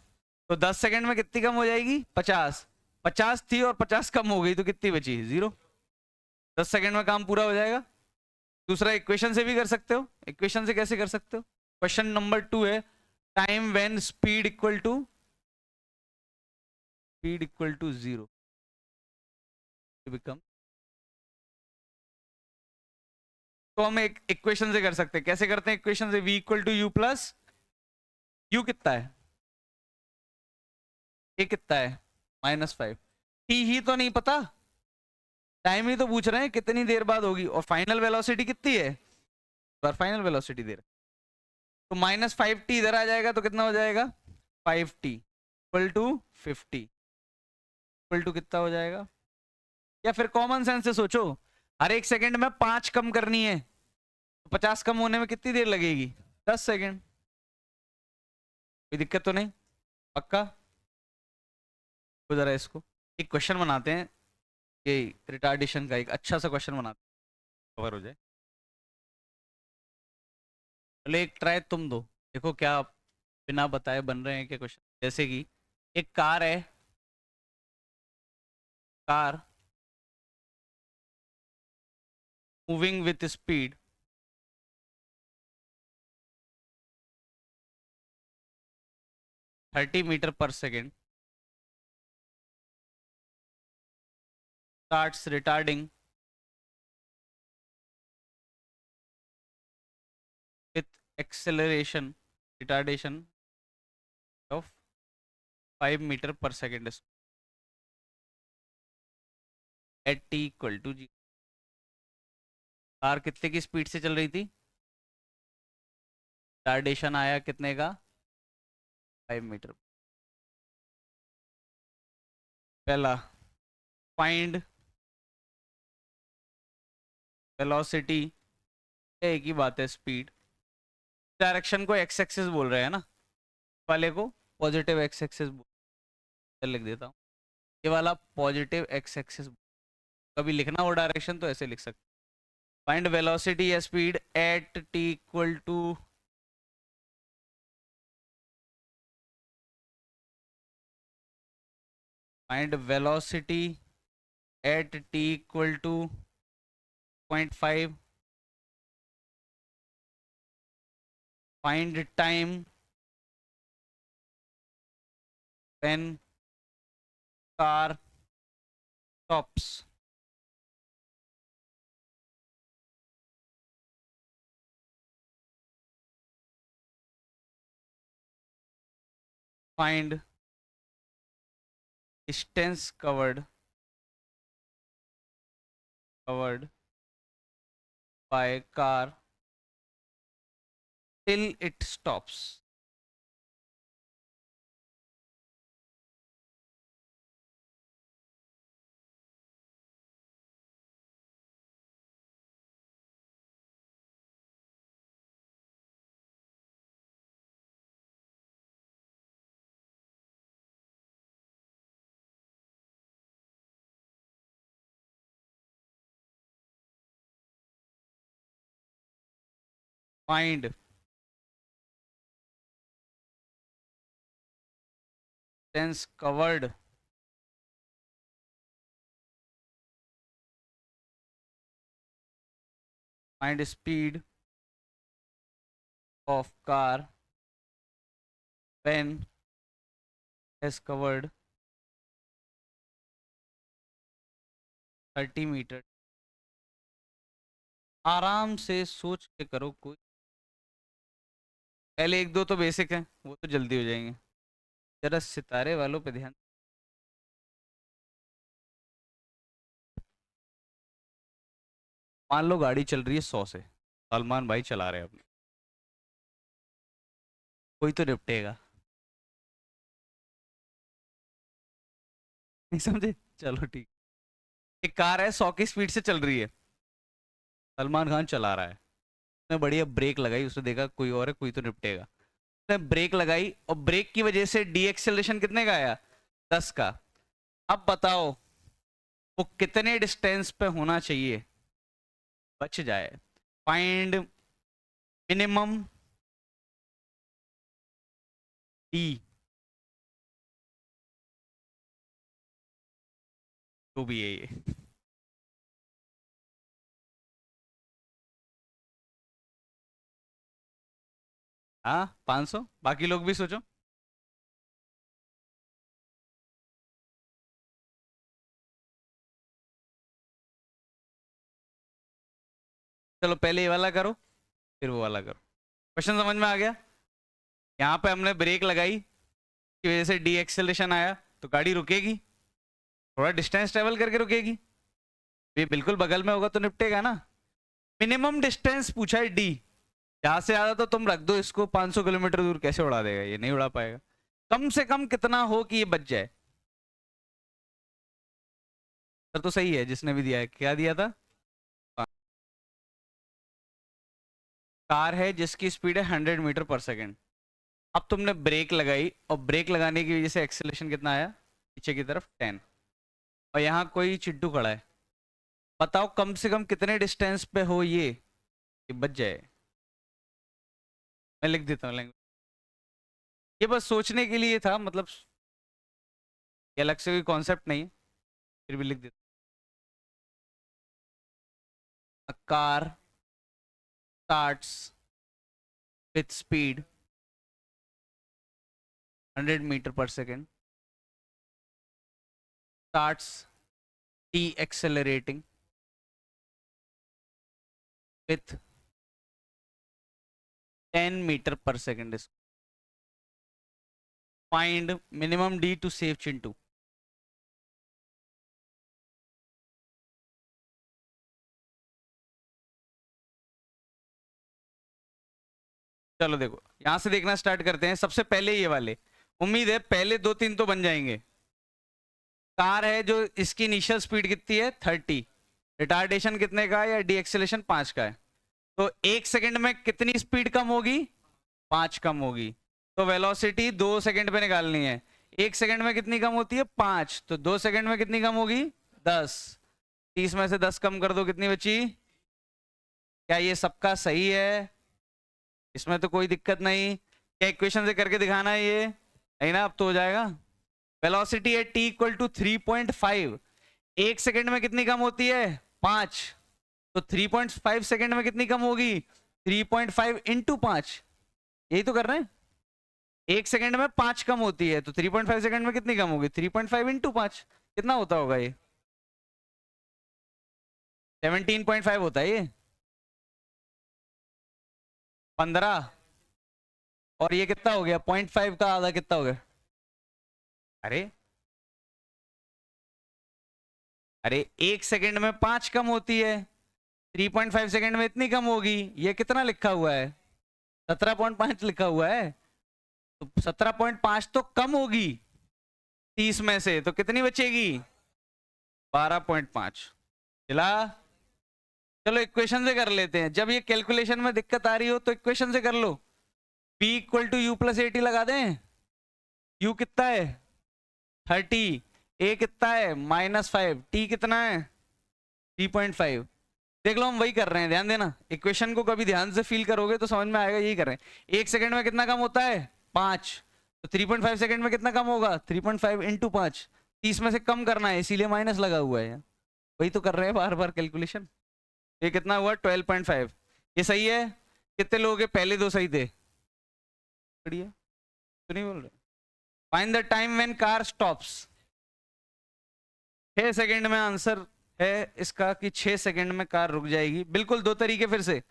तो 10 सेकंड में कितनी कम हो जाएगी? 50। 50 थी और 50 कम हो गई तो कितनी बची? 0। 10 सेकंड में काम पूरा हो जाएगा। दूसरा इक्वेशन से भी कर सकते हो। इक्वेशन से कैसे कर सकते हो? क्वेश्चन नंबर 2 है time when speed equal to 0 become. तो हम एक इक्वेशन से कर सकते हैं। कैसे करते हैं इक्वेशन से? v equal to u plus u कितना है? ए कितना है? -5। टी ही तो नहीं पता, टाइम ही तो पूछ रहे हैं कितनी देर बाद होगी। और फाइनल वेलोसिटी कितनी है? पर फाइनल वेलोसिटी दे रहे हैं। तो -5t इधर आ जाएगा तो कितना हो जाएगा? 5t equal to 50 equal to कितना हो जाएगा? या फिर कॉमन सेंस से सोचो, हर 1 सेकंड में 5 कम करनी है तो 50 कम होने में कितनी देर लगेगी? 10 सेकंड। कोई दिक्कत तो नहीं? पक्का? तो जरा इसको एक क्वेश्चन बनाते हैं, ये रिटार्डेशन का एक अच्छा सा क्वेश्चन बनाते हैं, कवर हो जाए। पहले एक ट्राई तुम दो, देखो क्या आप बिना बताए बन रहे हैं क्या क्वेश्चन। जैसे कि एक कार है, car moving with speed 30 metre पर second starts retarding with acceleration retardation of 5 metre पर second at t equal to G. Car कितने की स्पीड से चल रही थी? रिटार्डेशन आया कितने का? 5 मीटर। पहला फाइंड वेलोसिटी, एक ही बात है, स्पीड। डायरेक्शन को एक्स एक्सिस बोल रहे हैं ना, वाले को पॉजिटिव एक्स एक्सिस लिख देता हूँ। ये वाला पॉजिटिव एक्स एक्सिस, कभी लिखना वो डायरेक्शन तो ऐसे लिख सकते। फाइंड वेलोसिटी या speed at t equal to find velocity at t equal to 0.5। Find time when car stops. Find distance covered by car till it stops. Find distance covered find speed of car when has covered 30 metre. आराम से सोच के करो, कोई पहले एक दो तो बेसिक है, वो तो जल्दी हो जाएंगे। जरा सितारे वालों पे ध्यान। मान लो गाड़ी चल रही है 100 से, सलमान भाई चला रहे हैं अपने, कोई तो निपटेगा। नहीं समझे? चलो ठीक। एक कार है 100 की स्पीड से चल रही है, सलमान खान चला रहा है, उसने बढ़िया ब्रेक लगाई, उसने देखा कोई और है, कोई तो निपटेगा, उसने ब्रेक लगाई और ब्रेक की वजह से डी एक्सेलरेशन कितने का आया? 10 का। अब बताओ वो कितने डिस्टेंस पे होना चाहिए बच जाए? फाइंड मिनिमम डी, जो भी है ये। हाँ 500, बाकी लोग भी सोचो। चलो पहले ये वाला करो, फिर वो वाला करो। क्वेश्चन समझ में आ गया? यहाँ पे हमने ब्रेक लगाई, की वजह से डी एक्सेलरेशन आया, तो गाड़ी रुकेगी, थोड़ा डिस्टेंस ट्रेवल करके रुकेगी। ये बिल्कुल बगल में होगा तो निपटेगा ना। मिनिमम डिस्टेंस पूछा है डी, जहां से ज्यादा तो तुम रख दो इसको, 500 किलोमीटर दूर कैसे उड़ा देगा ये? नहीं उड़ा पाएगा। कम से कम कितना हो कि ये बच जाए? सर तो सही है, जिसने भी दिया है, क्या दिया था? कार है जिसकी स्पीड है 100 मीटर पर सेकेंड। अब तुमने ब्रेक लगाई और ब्रेक लगाने की वजह से एक्सेलरेशन कितना आया? पीछे की तरफ 10। और यहाँ कोई चिड्डू खड़ा है, बताओ कम से कम कितने डिस्टेंस पे हो ये बच जाए? मैं लिख देता हूँ लैंग्वेज, ये बस सोचने के लिए था, मतलब ये अलग से कोई कॉन्सेप्ट नहीं है, फिर भी लिख देता हूँ। Car starts with speed 100 metre पर second, starts deaccelerating with 10 metre पर second. Find minimum D to save Chintu. चलो देखो, यहां से देखना स्टार्ट करते हैं। सबसे पहले ये वाले, उम्मीद है पहले दो तीन तो बन जाएंगे। कार है जो इसकी इनिशियल स्पीड कितनी है? 30। रिटार्डेशन कितने का है, या डी एक्सेलेरेशन 5 का है? तो 1 सेकंड में कितनी स्पीड कम होगी? 5 कम होगी। तो वेलोसिटी 2 सेकंड पे निकालनी है। 1 सेकंड में कितनी कम होती है? 5। तो 2 सेकंड में कितनी कम होगी? 10। 30 में से 10 कम कर दो, कितनी बची? क्या ये सबका सही है? इसमें तो कोई दिक्कत नहीं। क्या इक्वेशन से करके दिखाना है ये? नहीं ना, अब तो हो जाएगा। वेलोसिटी है t इक्वल टू 3.5। 1 सेकंड में कितनी कम होती है? 5। तो 3.5 सेकंड में कितनी कम होगी? 3.5 इंटू 5। यही तो कर रहे हैं। 1 सेकंड में 5 कम होती है, तो 3.5 सेकंड में कितनी कम होगी? 3.5 इंटू 5। कितना होता होगा ये? 17.5 होता है ये। 15। और ये कितना हो गया? 0.5 का आधा कितना हो गया? अरे अरे 1 सेकंड में 5 कम होती है, 3.5 सेकंड में इतनी कम होगी। ये कितना लिखा हुआ है? 17.5 लिखा हुआ है, तो 17.5 तो कम होगी 30 में से, तो कितनी बचेगी? 12.5। चला, चलो इक्वेशन से कर लेते हैं। जब ये कैलकुलेशन में दिक्कत आ रही हो तो इक्वेशन से कर लो। P equal to u plus a t लगा दें। U कितना है? 30। A कितना है? -5। T कितना है? 3.5। देख लो, हम वही कर रहे हैं, ध्यान देना। इक्वेशन को कभी ध्यान से फील करोगे तो समझ में आएगा, यही कर रहे हैं। 1 सेकंड में कितना कम होता है? 5। तो 3.5 सेकंड में कितना कम होगा? 3.5 इंटू 5। 30 में से कम करना है, इसीलिए माइनस लगा हुआ है। वही तो कर रहे हैं बार बार कैलकुलेशन। ये कितना हुआ? 12.5। ये सही है? कितने लोग हैं? पहले दो सही थे। बढ़िया, तो नहीं बोल रहे। Find the time when car stops. 6 second में आंसर है इसका कि 6 सेकंड में कार रुक जाएगी। बिल्कुल, दो तरीके फिर से।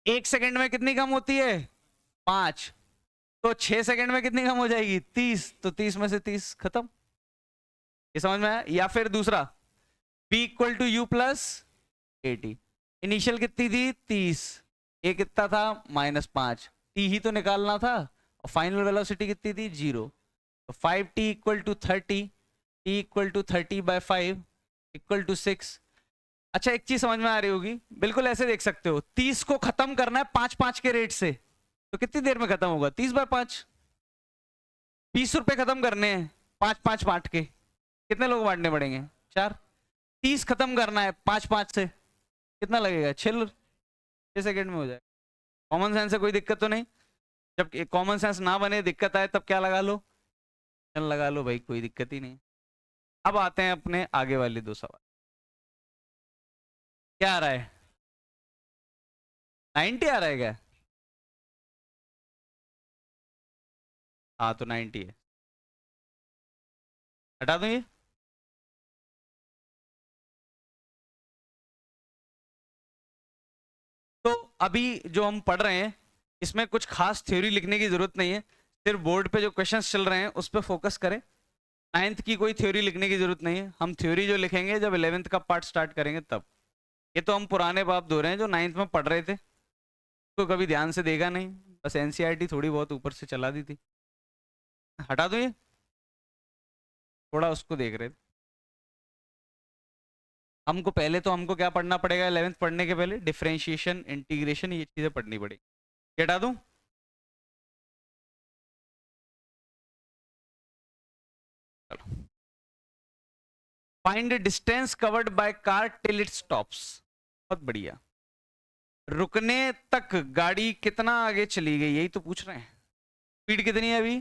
1 सेकंड में कितनी कम होती है? 5। तो 6 सेकंड में कितनी कम हो जाएगी? 30। तो 30 में से 30 खत्म। ये समझ में आया? या फिर दूसरा, P equal to u plus 80। Initial कितनी थी? 30। ए कितना था? -5। टी ही तो निकालना था, और फाइनल वेलोसिटी कितनी थी? 0। तो 5t equal to 30, t equal to 30/5 equal to 6। अच्छा, एक चीज समझ में आ रही होगी, बिल्कुल ऐसे देख सकते हो। 30 को खत्म करना है 5-5 के रेट से, तो कितनी देर में खत्म होगा? 30/5। 20 रुपए खत्म करने हैं 5-5 बांट के, कितने लोग बांटने पड़ेंगे? 4। 30 खत्म करना है 5-5 से, कितना लगेगा? 6 सेकंड में हो जाएगा। कॉमन सेंस से कोई दिक्कत तो नहीं? जब कॉमन सेंस ना बने, दिक्कत आए, तब क्या लगा लो? चल लगा लो भाई, कोई दिक्कत ही नहीं। अब आते हैं अपने आगे वाले दो सवाल। क्या आ रहा है? 90 आ रहा है क्या? हाँ, तो 90 है। हटा दूं ये? तो अभी जो हम पढ़ रहे हैं, इसमें कुछ खास थ्योरी लिखने की जरूरत नहीं है। सिर्फ बोर्ड पे जो क्वेश्चंस चल रहे हैं उस पर फोकस करें। 9th की कोई थ्योरी लिखने की जरूरत नहीं है। हम थ्योरी जो लिखेंगे जब 11th का पार्ट स्टार्ट करेंगे तब। ये तो हम पुराने बाप धो रहे हैं जो 9th में पढ़ रहे थे, तो कभी ध्यान से देखा नहीं, बस एनसीईआरटी थोड़ी बहुत ऊपर से चला दी थी। हटा दो ये, थोड़ा उसको देख रहे थे। हमको पहले तो हमको क्या पढ़ना पड़ेगा? 11th पढ़ने के पहले डिफरेंशिएशन, इंटीग्रेशन, ये चीजें पढ़नी पड़ेगी। ये हटा दूं? चलो, find distance covered by car till it stops. बहुत बढ़िया। रुकने तक गाड़ी कितना आगे चली गई, यही तो पूछ रहे हैं। स्पीड कितनी है अभी?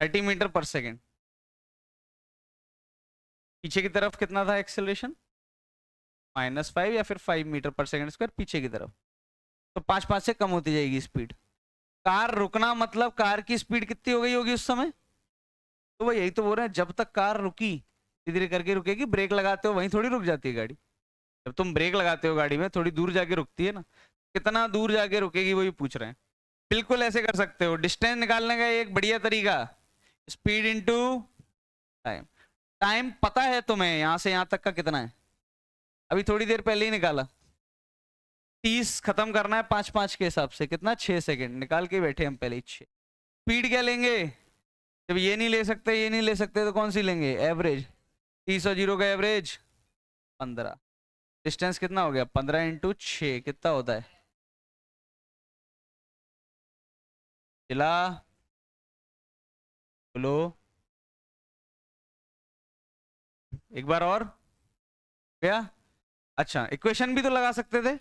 30 मीटर पर सेकेंड। पीछे की तरफ कितना था एक्सेलरेशन? -5 या फिर 5 मीटर पर सेकेंड स्क्वायर पीछे की तरफ। तो 5-5 से कम होती जाएगी स्पीड। कार रुकना मतलब कार की स्पीड कितनी हो गई होगी उस समय? तो वो यही तो बोल रहे हैं, जब तक कार रुकी, धीरे धीरे करके रुकेगी। ब्रेक लगाते हो वहीं थोड़ी रुक जाती है गाड़ी। जब तुम ब्रेक लगाते हो गाड़ी में, थोड़ी दूर जाके रुकती है ना। कितना दूर जाके रुकेगी वही पूछ रहे हैं। बिल्कुल ऐसे कर सकते हो डिस्टेंस निकालने का एक बढ़िया तरीका, स्पीड इंटू टाइम। टाइम पता है तुम्हें यहां से यहां तक का कितना है? अभी थोड़ी देर पहले ही निकाला। 30 खत्म करना है 5-5 के हिसाब से, कितना? 6 सेकंड निकाल के बैठे हम पहले ही। 6। स्पीड क्या लेंगे? जब ये नहीं ले सकते, ये नहीं ले सकते, तो कौन सी लेंगे? एवरेज। 30 और 0 का एवरेज 15। डिस्टेंस कितना हो गया? 15 इंटू 6 कितना होता है? चिल्ला बोलो एक बार और। क्या? अच्छा, इक्वेशन भी तो लगा सकते थे।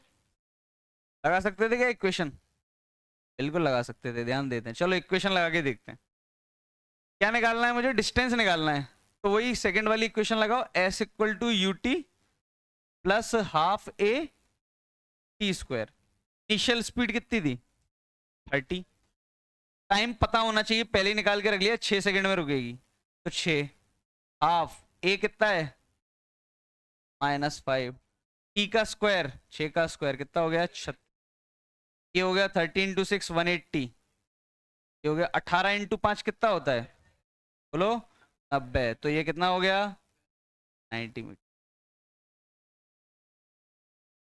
लगा सकते थे क्या इक्वेशन? बिल्कुल लगा सकते थे, ध्यान देते हैं। चलो इक्वेशन लगा के देखते हैं। क्या निकालना है मुझे? डिस्टेंस निकालना है। तो वही सेकंड वाली इक्वेशन लगाओ, s equal to U T plus half A T square. Initial speed कितनी थी? 30। टाइम पता होना चाहिए, पहले ही निकाल के रख लिया, 6 सेकंड में रुकेगी। तो 6 हाफ ए कितना है? -5। टी का स्क्वायर, 6 का स्क्वायर कितना हो गया? 36। ये हो गया 30 इंटू 6 180। ये हो गया 18 इंटू 5 कितना होता है? बोलो। 90। तो ये कितना हो गया? 90 मीटर।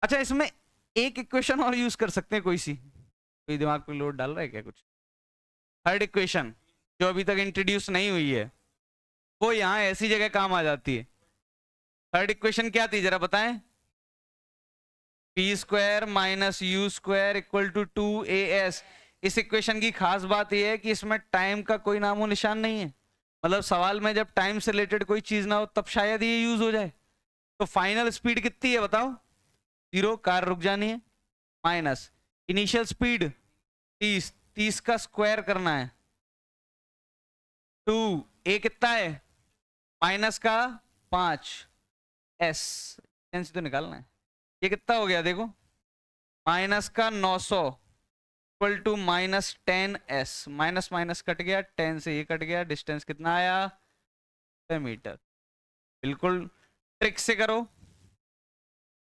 अच्छा, इसमें एक इक्वेशन और यूज कर सकते हैं, कोई दिमाग पे लोड डाल रहा है क्या कुछ? थर्ड इक्वेशन जो अभी तक इंट्रोड्यूस नहीं हुई है, वो यहाँ ऐसी जगह काम आ जाती है। थर्ड इक्वेशन क्या थी जरा बताएं? P square minus u square equal to 2as। इस इक्वेशन की खास बात यह है कि इसमें टाइम का कोई नामो निशान नहीं है। मतलब सवाल में जब टाइम से रिलेटेड कोई चीज ना हो तब शायद ये यूज हो जाए। तो फाइनल स्पीड कितनी है बताओ? 0, कार रुक जानी है, माइनस इनिशियल स्पीड 30, 30 का स्क्वायर करना है 2, ए कितना है माइनस का 5, एस तो निकालना है। ये कितना हो गया देखो, माइनस का 900 equal to -10s। Minus minus cut गया, 10 से ये कट गया, डिस्टेंस कितना आया 6 मीटर। बिल्कुल ट्रिक से करो,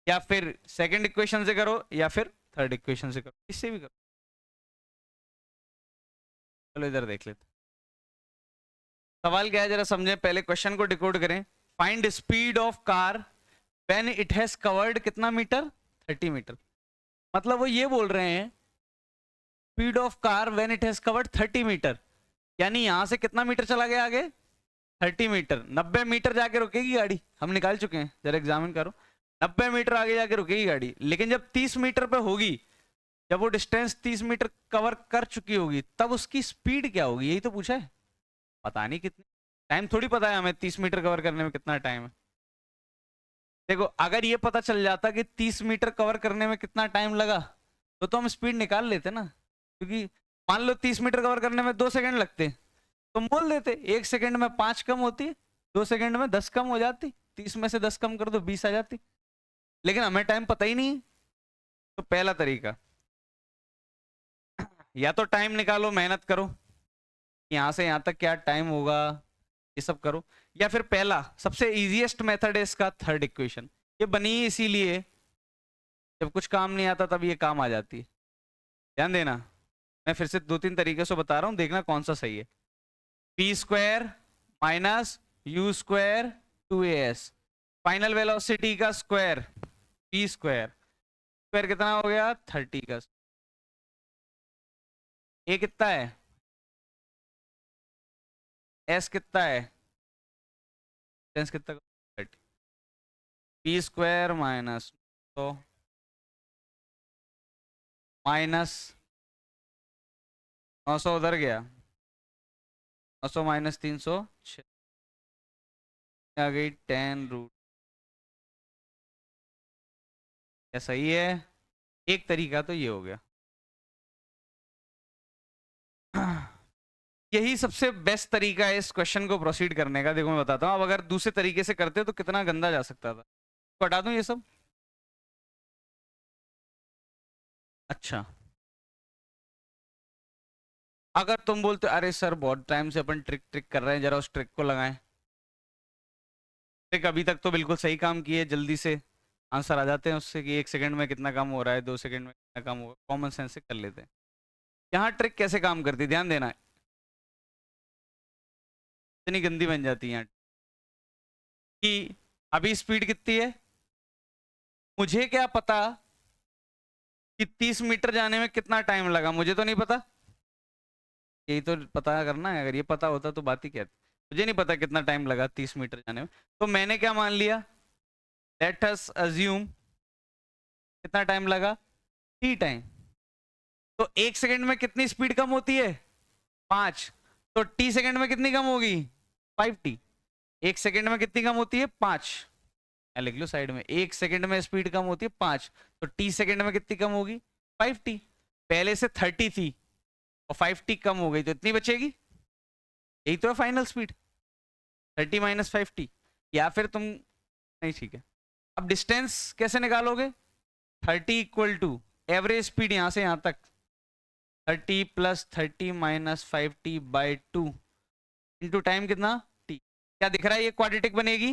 या फिर सेकंड इक्वेशन से करो, या फिर थर्ड इक्वेशन से करो, इससे भी करो। चलो इधर देख लेते, सवाल क्या है जरा समझें, पहले क्वेश्चन को डिकोड करें। Find speed of car when it has covered कितना मीटर, 30 मीटर। मतलब वो ये बोल रहे हैं speed of car when it has covered 30 metre, यानी यहां से कितना मीटर चला गया आगे, 30 मीटर। 90 मीटर जाके रुकेगी गाड़ी, हम निकाल चुके हैं, जरा एग्जामिन करो। 90 मीटर आगे जाके रुकेगी गाड़ी, लेकिन जब 30 मीटर पे होगी, जब वो डिस्टेंस 30 मीटर कवर कर चुकी होगी, तब उसकी स्पीड क्या होगी, यही तो पूछा है। पता नहीं कितनी, टाइम थोड़ी पता है हमें 30 मीटर कवर करने में कितना टाइम है। देखो अगर ये पता चल जाता कि 30 मीटर कवर करने में कितना टाइम लगा, तो हम स्पीड निकाल लेते ना। क्योंकि मान लो 30 मीटर कवर करने में 2 सेकंड लगते, तो हम बोल देते 1 सेकंड में 5 कम होती, 2 सेकंड में 10 कम हो जाती, 30 में से 10 कम कर दो 20 आ जाती। लेकिन हमें टाइम पता ही नहीं है। तो पहला तरीका, या तो टाइम निकालो, मेहनत करो, यहां से यहां तक क्या टाइम होगा, ये सब करो। या फिर पहला सबसे इजीएस्ट मेथड है इसका, थर्ड इक्वेशन। ये बनी इसीलिए जब कुछ काम नहीं आता तब ये काम आ जाती है। ध्यान देना, मैं फिर से 2-3 तरीके से बता रहा हूं, देखना कौन सा सही है। P square minus u square 2as, final velocity का स्क्वायर पी स्क्वायर, स्क्वायर कितना हो गया 30 का, ए कितना है, एस कितना है, टेंस कितना, 30, पी स्क्वायर माइनस तो माइनस 900 उधर गया, 900 माइनस 300 आ गई 10 रूट। क्या सही है? एक तरीका तो ये हो गया। यही सबसे बेस्ट तरीका है इस क्वेश्चन को प्रोसीड करने का। देखो मैं बताता हूँ, अब अगर दूसरे तरीके से करते तो कितना गंदा जा सकता था। तो हटा दूं ये सब। अच्छा, अगर तुम बोलते अरे सर बहुत टाइम से अपन ट्रिक ट्रिक कर रहे हैं, जरा उस ट्रिक को लगाएं। ट्रिक अभी तक तो बिल्कुल सही काम की है, जल्दी से आंसर आ जाते हैं उससे कि 1 सेकंड में कितना कम हो रहा है, 2 सेकंड में कितना कम होगा, कॉमन सेंस से कर लेते हैं। यहाँ ट्रिक कैसे काम करती है ध्यान देना, इतनी गंदी बन जाती है यहाँ कि अभी स्पीड कितनी है, मुझे क्या पता कि 30 मीटर जाने में कितना टाइम लगा, मुझे तो नहीं पता। यही तो पता करना है, अगर ये पता होता तो बात ही क्या थी। मुझे नहीं पता कितना टाइम लगा 30 मीटर जाने में, तो मैंने क्या मान लिया, लेट अस अज्यूम कितना टाइम लगा, टी टाइम। तो 1 सेकंड में कितनी स्पीड कम होती है 5, तो टी सेकंड में कितनी कम होगी 5t। 1 सेकंड में कितनी कम होती है 5, लिख लो साइड में, 1 सेकंड में स्पीड कम होती है 5, तो टी सेकंड में कितनी कम होगी 5t। पहले से 30 थी और 5t कम हो गई तो इतनी बचेगी, यही तो है फाइनल स्पीड, 30 माइनस 5t। या फिर तुम नहीं, ठीक है, अब डिस्टेंस कैसे निकालोगे, 30 इक्वल टू एवरेज स्पीड यहां से यहां तक, 30 plus 30 minus 5t by 2 into time कितना t। क्या दिख रहा है, ये क्वाड्रेटिक बनेगी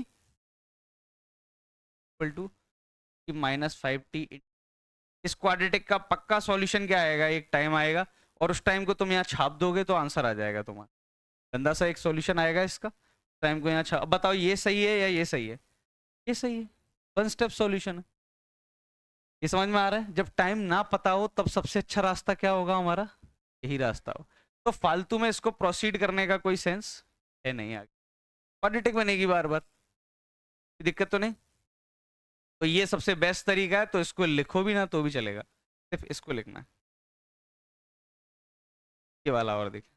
इक्वल टू -5t। इस क्वाड्रेटिक का पक्का सॉल्यूशन क्या आएगा, एक टाइम आएगा और उस टाइम को तुम यहाँ छाप दोगे तो आंसर आ जाएगा तुम्हारा। गंदा सा एक सॉल्यूशन आएगा इसका, टाइम को यहाँ छाप, बताओ ये सही है या ये सही है, ये सही है, 1 स्टेप सॉल्यूशन है। ये समझ में आ रहा है? जब टाइम ना पता हो तब सबसे अच्छा रास्ता क्या होगा हमारा? यही रास्ता हो। तो फालतू में इसको प्रोसीड करने का कोई सेंस है नहीं। आगे क्वाड्रेटिक बनेगी बार बार, दिक्कत तो नहीं। तो ये सबसे बेस्ट तरीका है, तो इसको लिखो भी ना तो भी चलेगा, सिर्फ इसको लिखना है। ये वाला और देखिए,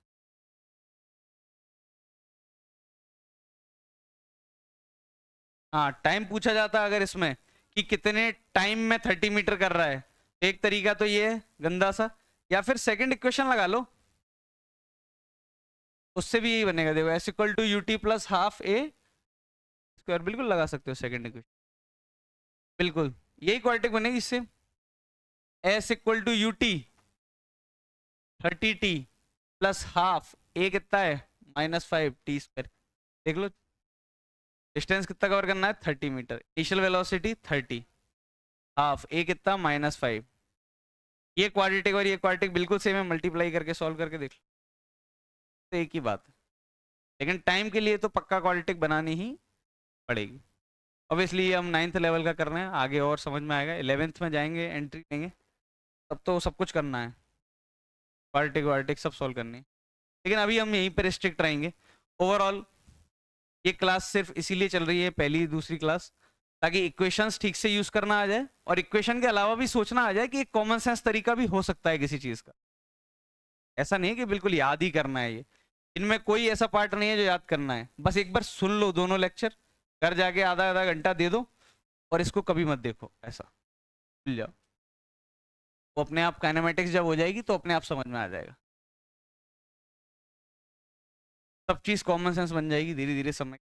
हाँ टाइम पूछा जाता है अगर इसमें कि कितने टाइम में 30 मीटर कर रहा है, एक तरीका तो ये है गंदा सा, या फिर सेकंड इक्वेशन लगा लो, उससे भी यही बनेगा। देखो s equal to U T plus half a square, बिल्कुल लगा सकते हो सेकंड इक्वेशन, बिल्कुल यही क्वाड्रेटिक बनेगी इससे। S equal to you T 30t plus half A कितना है -5 t²। देख लो डिस्टेंस कितना कवर करना है 30 metre, initial velocity 30, half A कितना -5। ये क्वाड्रेटिक और ये क्वाड्रेटिक बिल्कुल सेम है, मल्टीप्लाई करके सॉल्व करके देख लो, तो एक ही बात है। लेकिन टाइम के लिए तो पक्का क्वाड्रेटिक बनानी ही पड़ेगी। ऑब्वियसली हम 9th लेवल का कर रहे हैं, आगे और समझ में आएगा, 11th में जाएंगे एंट्री लेंगे तब तो सब कुछ करना है, क्वाड्रेटिक वार्टिक सब सॉल्व करनी है। लेकिन अभी हम यहीं पर रिस्ट्रिक्ट रहेंगे। ओवरऑल ये क्लास सिर्फ इसीलिए चल रही है, पहली दूसरी क्लास, ताकि इक्वेशंस ठीक से यूज करना आ जाए, और इक्वेशन के अलावा भी सोचना आ जाए कि एक कॉमन सेंस तरीका भी हो सकता है किसी चीज का। ऐसा नहीं है कि बिल्कुल याद ही करना है ये, इनमें कोई ऐसा पार्ट नहीं है जो याद करना है, बस एक बार सुन लो दोनों लेक्चर, घर जाके आधा आधा घंटा दे दो और इसको कभी मत देखो, ऐसा भूल जाओ। वो अपने आप काइनेमेटिक्स जब हो जाएगी तो अपने आप समझ में आ जाएगा, सब चीज कॉमन सेंस बन जाएगी धीरे धीरे समय।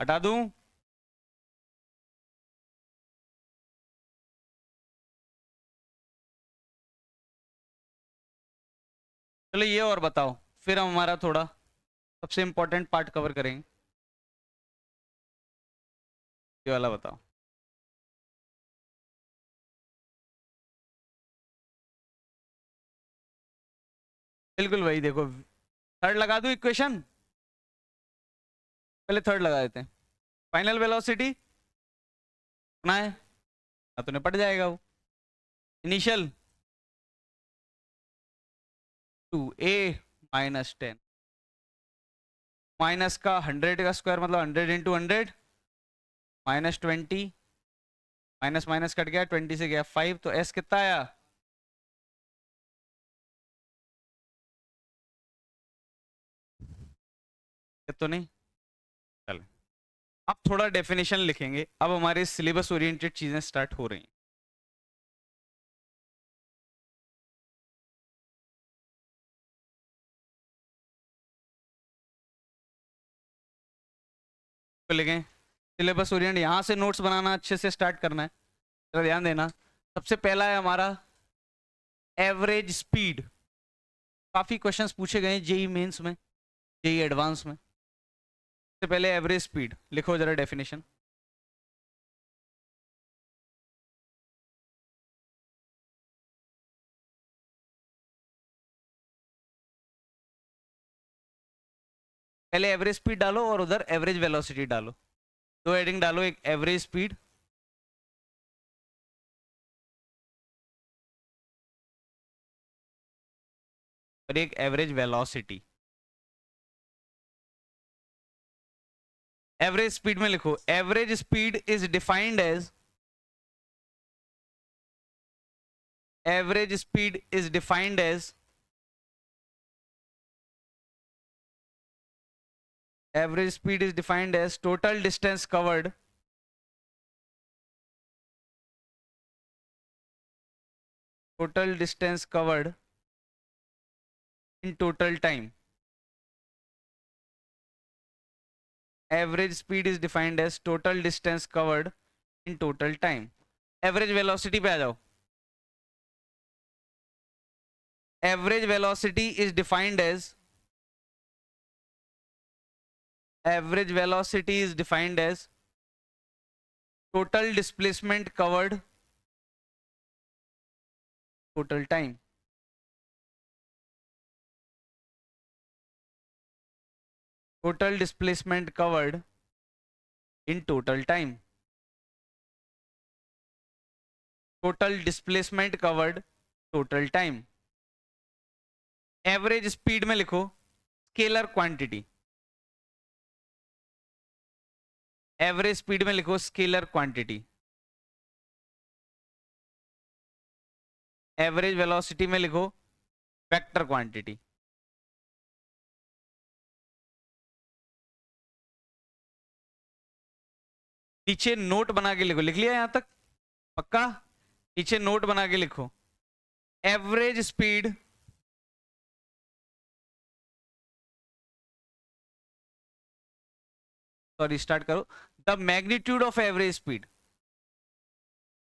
हटा दूं? चलो ये और बताओ, फिर हम हमारा थोड़ा सबसे इंपॉर्टेंट पार्ट कवर करेंगे। ये वाला बताओ। बिल्कुल भाई, देखो थर्ड लगा दूं इक्वेशन, पहले थर्ड लगा देते हैं। फाइनल वेलोसिटी ना है ना, तो निपट जाएगा वो। इनिशियल 2a -10, माइनस का 100 का स्क्वायर मतलब 100 इंटू 100, -20, माइनस माइनस कट गया, 20 से गया 5, तो s कितना आया? ये तो नहीं, चलो अब थोड़ा डेफिनेशन लिखेंगे, अब हमारे सिलेबस ओरिएंटेड चीजें स्टार्ट हो रही हैं। तो लिखें सिलेबस ओरिएंट, यहाँ से नोट्स बनाना अच्छे से स्टार्ट करना है, जरा ध्यान देना। सबसे पहला है हमारा एवरेज स्पीड। काफी क्वेश्चंस पूछे गए जेई मेंस में, जेई एडवांस में। सबसे पहले एवरेज स्पीड लिखो जरा डेफिनेशन। पहले एवरेज स्पीड डालो और उधर एवरेज वेलोसिटी डालो, दो हेडिंग डालो, एक एवरेज स्पीड और एक एवरेज वेलोसिटी। एवरेज स्पीड में लिखो average speed is defined as, average speed is defined as, average speed is defined as total distance covered, total distance covered in total time. Average speed is defined as total distance covered in total time. Average velocity पे आ जाओ। Average velocity is defined as, average velocity is defined as total displacement covered total time. Total displacement covered in total time, total displacement covered total time. Average speed में लिखो scalar quantity, average speed में लिखो scalar quantity. Average velocity में लिखो vector quantity. नीचे note बना के लिखो, लिख लिया यहां तक पक्का? नीचे नोट बना के लिखो एवरेज स्पीड सॉरी स्टार्ट करो। The magnitude of average speed,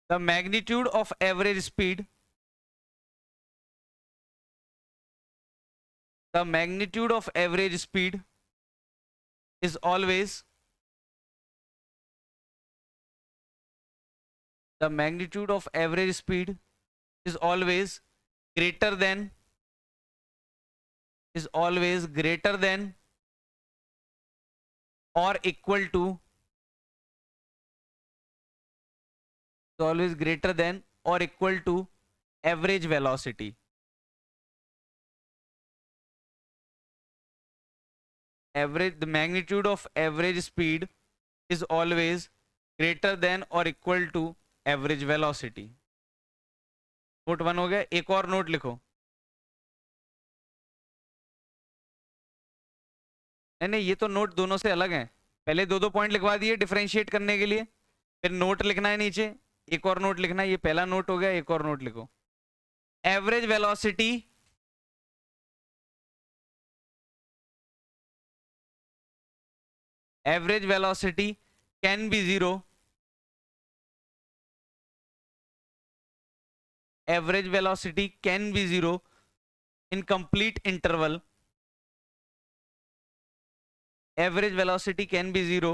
the magnitude of average speed, the magnitude of average speed is always, the magnitude of average speed is always greater than, is always greater than or equal to, is always greater than or equal to average velocity। Average, the magnitude of average speed is always greater than or equal to average velocity। Note 1 हो गया। एक और note लिखो, नहीं नहीं ये तो note दोनों से अलग है। पहले दो दो पॉइंट लिखवा दिए डिफरेंशिएट करने के लिए, फिर नोट लिखना है नीचे, एक और नोट लिखना है। ये पहला नोट हो गया, एक और नोट लिखो। Average velocity, average velocity can be zero, average velocity can be zero in complete interval, average velocity can be zero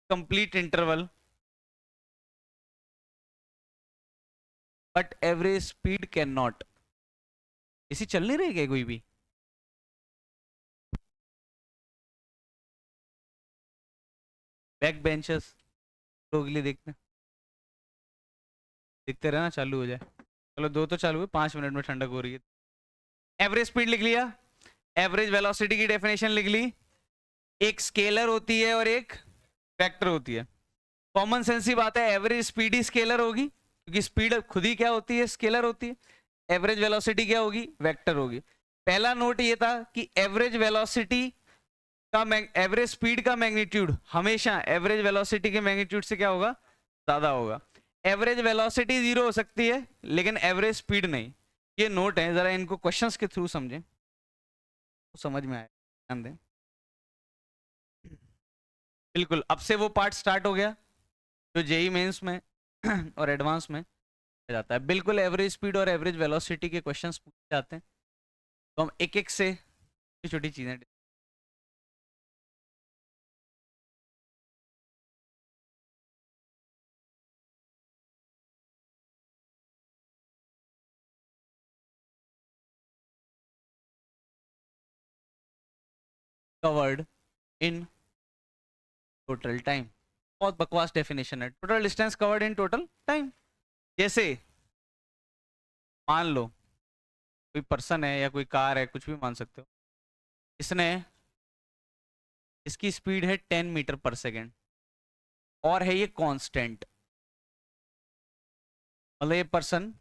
complete interval, but average speed cannot। इसी चल नहीं रही क्या कोई भी? बैक बेंचर्स लोग के लिए देखते देखते रहना, चालू हो जाए। चलो दो तो चालू है, 5 मिनट में ठंडक हो रही है। एवरेज स्पीड लिख लिया, एवरेज वेलोसिटी की डेफिनेशन लिख ली। एक स्केलर होती है और एक वेक्टर होती है। कॉमन सेंस ही बात है, एवरेज स्पीड ही स्केलर होगी क्योंकि स्पीड खुद ही क्या होती है, स्केलर होती है। एवरेज वेलोसिटी क्या होगी, वेक्टर होगी। पहला नोट ये था कि एवरेज वेलोसिटी का एवरेज स्पीड का मैग्नीट्यूड हमेशा एवरेज वेलोसिटी के मैग्नीट्यूड से क्या होगा, ज्यादा होगा। एवरेज वेलोसिटी 0 हो सकती है लेकिन एवरेज स्पीड नहीं। ये नोट है, जरा इनको क्वेश्चंस के थ्रू समझें तो समझ में आए, ध्यान दें। बिल्कुल, अब से वो पार्ट स्टार्ट हो गया जो जेई मेंस में और एडवांस में जाता है। बिल्कुल एवरेज स्पीड और एवरेज वेलोसिटी के क्वेश्चंस पूछे जाते हैं, तो हम एक एक से छोटी छोटी चीजें कवर्ड इन टोटल टाइम। बहुत बकवास डेफिनेशन है, total distance covered in total time. जैसे मान लो कोई पर्सन है या कोई कार है, कुछ भी मान सकते हो, इसने, इसकी स्पीड है 10 मीटर पर सेकेंड और है ये कांस्टेंट। मतलब ये पर्सन,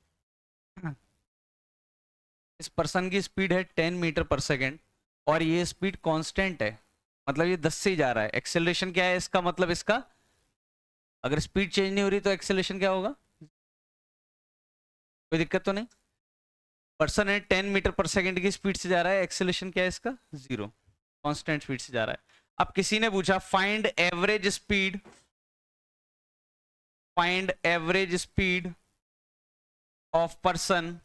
इस पर्सन की स्पीड है 10 मीटर पर सेकेंड और ये स्पीड कांस्टेंट है, मतलब ये 10 से ही जा रहा है। एक्सेलरेशन क्या है इसका, मतलब इसका अगर स्पीड चेंज नहीं हो रही तो एक्सेलरेशन क्या होगा, कोई दिक्कत तो नहीं। पर्सन है 10 मीटर पर सेकेंड की स्पीड से जा रहा है, एक्सेलरेशन क्या है इसका, 0, कांस्टेंट स्पीड से जा रहा है। अब किसी ने पूछा find average speed, find average speed of person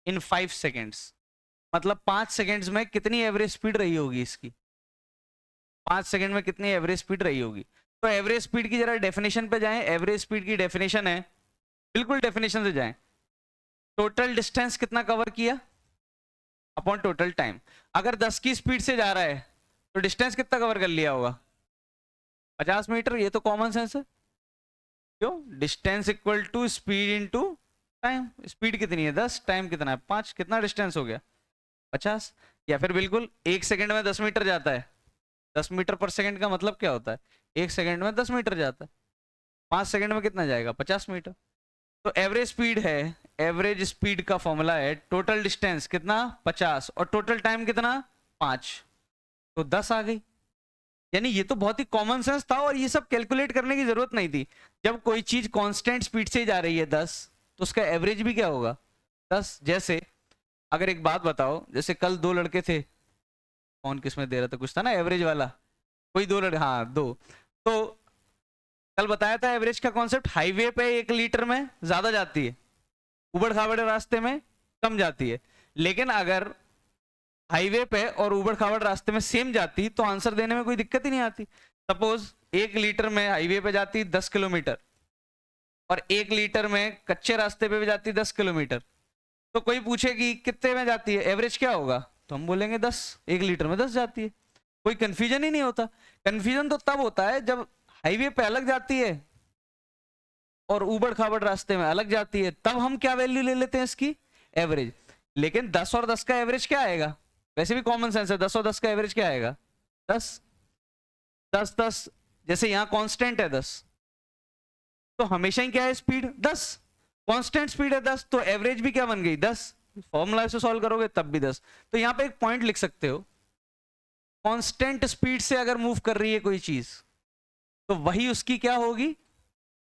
in 5 seconds, मतलब 5 सेकेंड्स में कितनी एवरेज स्पीड रही होगी इसकी, 5 सेकेंड में कितनी एवरेज स्पीड रही होगी। तो एवरेज स्पीड की जरा डेफिनेशन पे जाएं। एवरेज स्पीड की डेफिनेशन है, बिल्कुल डेफिनेशन से जाएं, टोटल डिस्टेंस कितना कवर किया अपॉन टोटल टाइम। अगर 10 की स्पीड से जा रहा है तो डिस्टेंस कितना कवर कर लिया होगा, 50 मीटर, ये तो कॉमन सेंस है। क्यों? Distance equal to speed into time. Speed कितनी है 10, टाइम कितना है 5, कितना डिस्टेंस हो गया 50। या फिर बिल्कुल 1 सेकंड में 10 मीटर जाता है। 10 मीटर पर सेकंड का मतलब क्या होता है? 1 सेकंड में 10 मीटर जाता है। 5 सेकंड में कितना जाएगा 50 मीटर। तो एवरेज स्पीड है, एवरेज स्पीड का फॉर्मूला है टोटल डिस्टेंस कितना 50 और टोटल टाइम कितना 5, तो 10 आ गई। यानी ये तो बहुत ही कॉमन सेंस था और ये सब कैलकुलेट करने की जरूरत नहीं थी। जब कोई चीज कांस्टेंट स्पीड से जा रही है 10, तो उसका एवरेज भी क्या होगा 10। जैसे अगर एक बात बताओ, जैसे कल दो लड़के थे, कौन किस में दे रहा था, कुछ था ना एवरेज वाला, कोई दो लड़के, हाँ दो। तो कल बताया था एवरेज का कॉन्सेप्ट, हाईवे पे 1 लीटर में ज्यादा जाती है, उबड़ खाबड़ रास्ते में कम जाती है। लेकिन अगर हाईवे पे और उबड़ खाबड़ रास्ते में सेम जाती तो आंसर देने में कोई दिक्कत ही नहीं आती। सपोज 1 लीटर में हाईवे पे जाती 10 किलोमीटर और 1 लीटर में कच्चे रास्ते पे भी जाती 10 किलोमीटर, तो कोई पूछे कि कितने में जाती है, एवरेज क्या होगा, तो हम बोलेंगे 10, 1 लीटर में 10 जाती है। कोई कंफ्यूजन ही नहीं होता। कंफ्यूजन तो तब होता है जब हाईवे पे अलग जाती है और उबड़ खाबड़ रास्ते में अलग जाती है, तब हम क्या वैल्यू ले लेते हैं इसकी, एवरेज। लेकिन 10 और 10 का एवरेज क्या आएगा, वैसे भी कॉमन सेंस है, 10 और 10 का एवरेज क्या आएगा 10। 10 10, जैसे यहाँ कांस्टेंट है 10, तो हमेशा ही क्या है स्पीड 10, कांस्टेंट स्पीड है 10, तो एवरेज भी क्या बन गई 10। फॉर्मूला से सॉल्व करोगे तब भी 10। तो यहाँ पे एक पॉइंट लिख सकते हो, कांस्टेंट स्पीड से अगर मूव कर रही है कोई चीज, तो वही उसकी क्या होगी,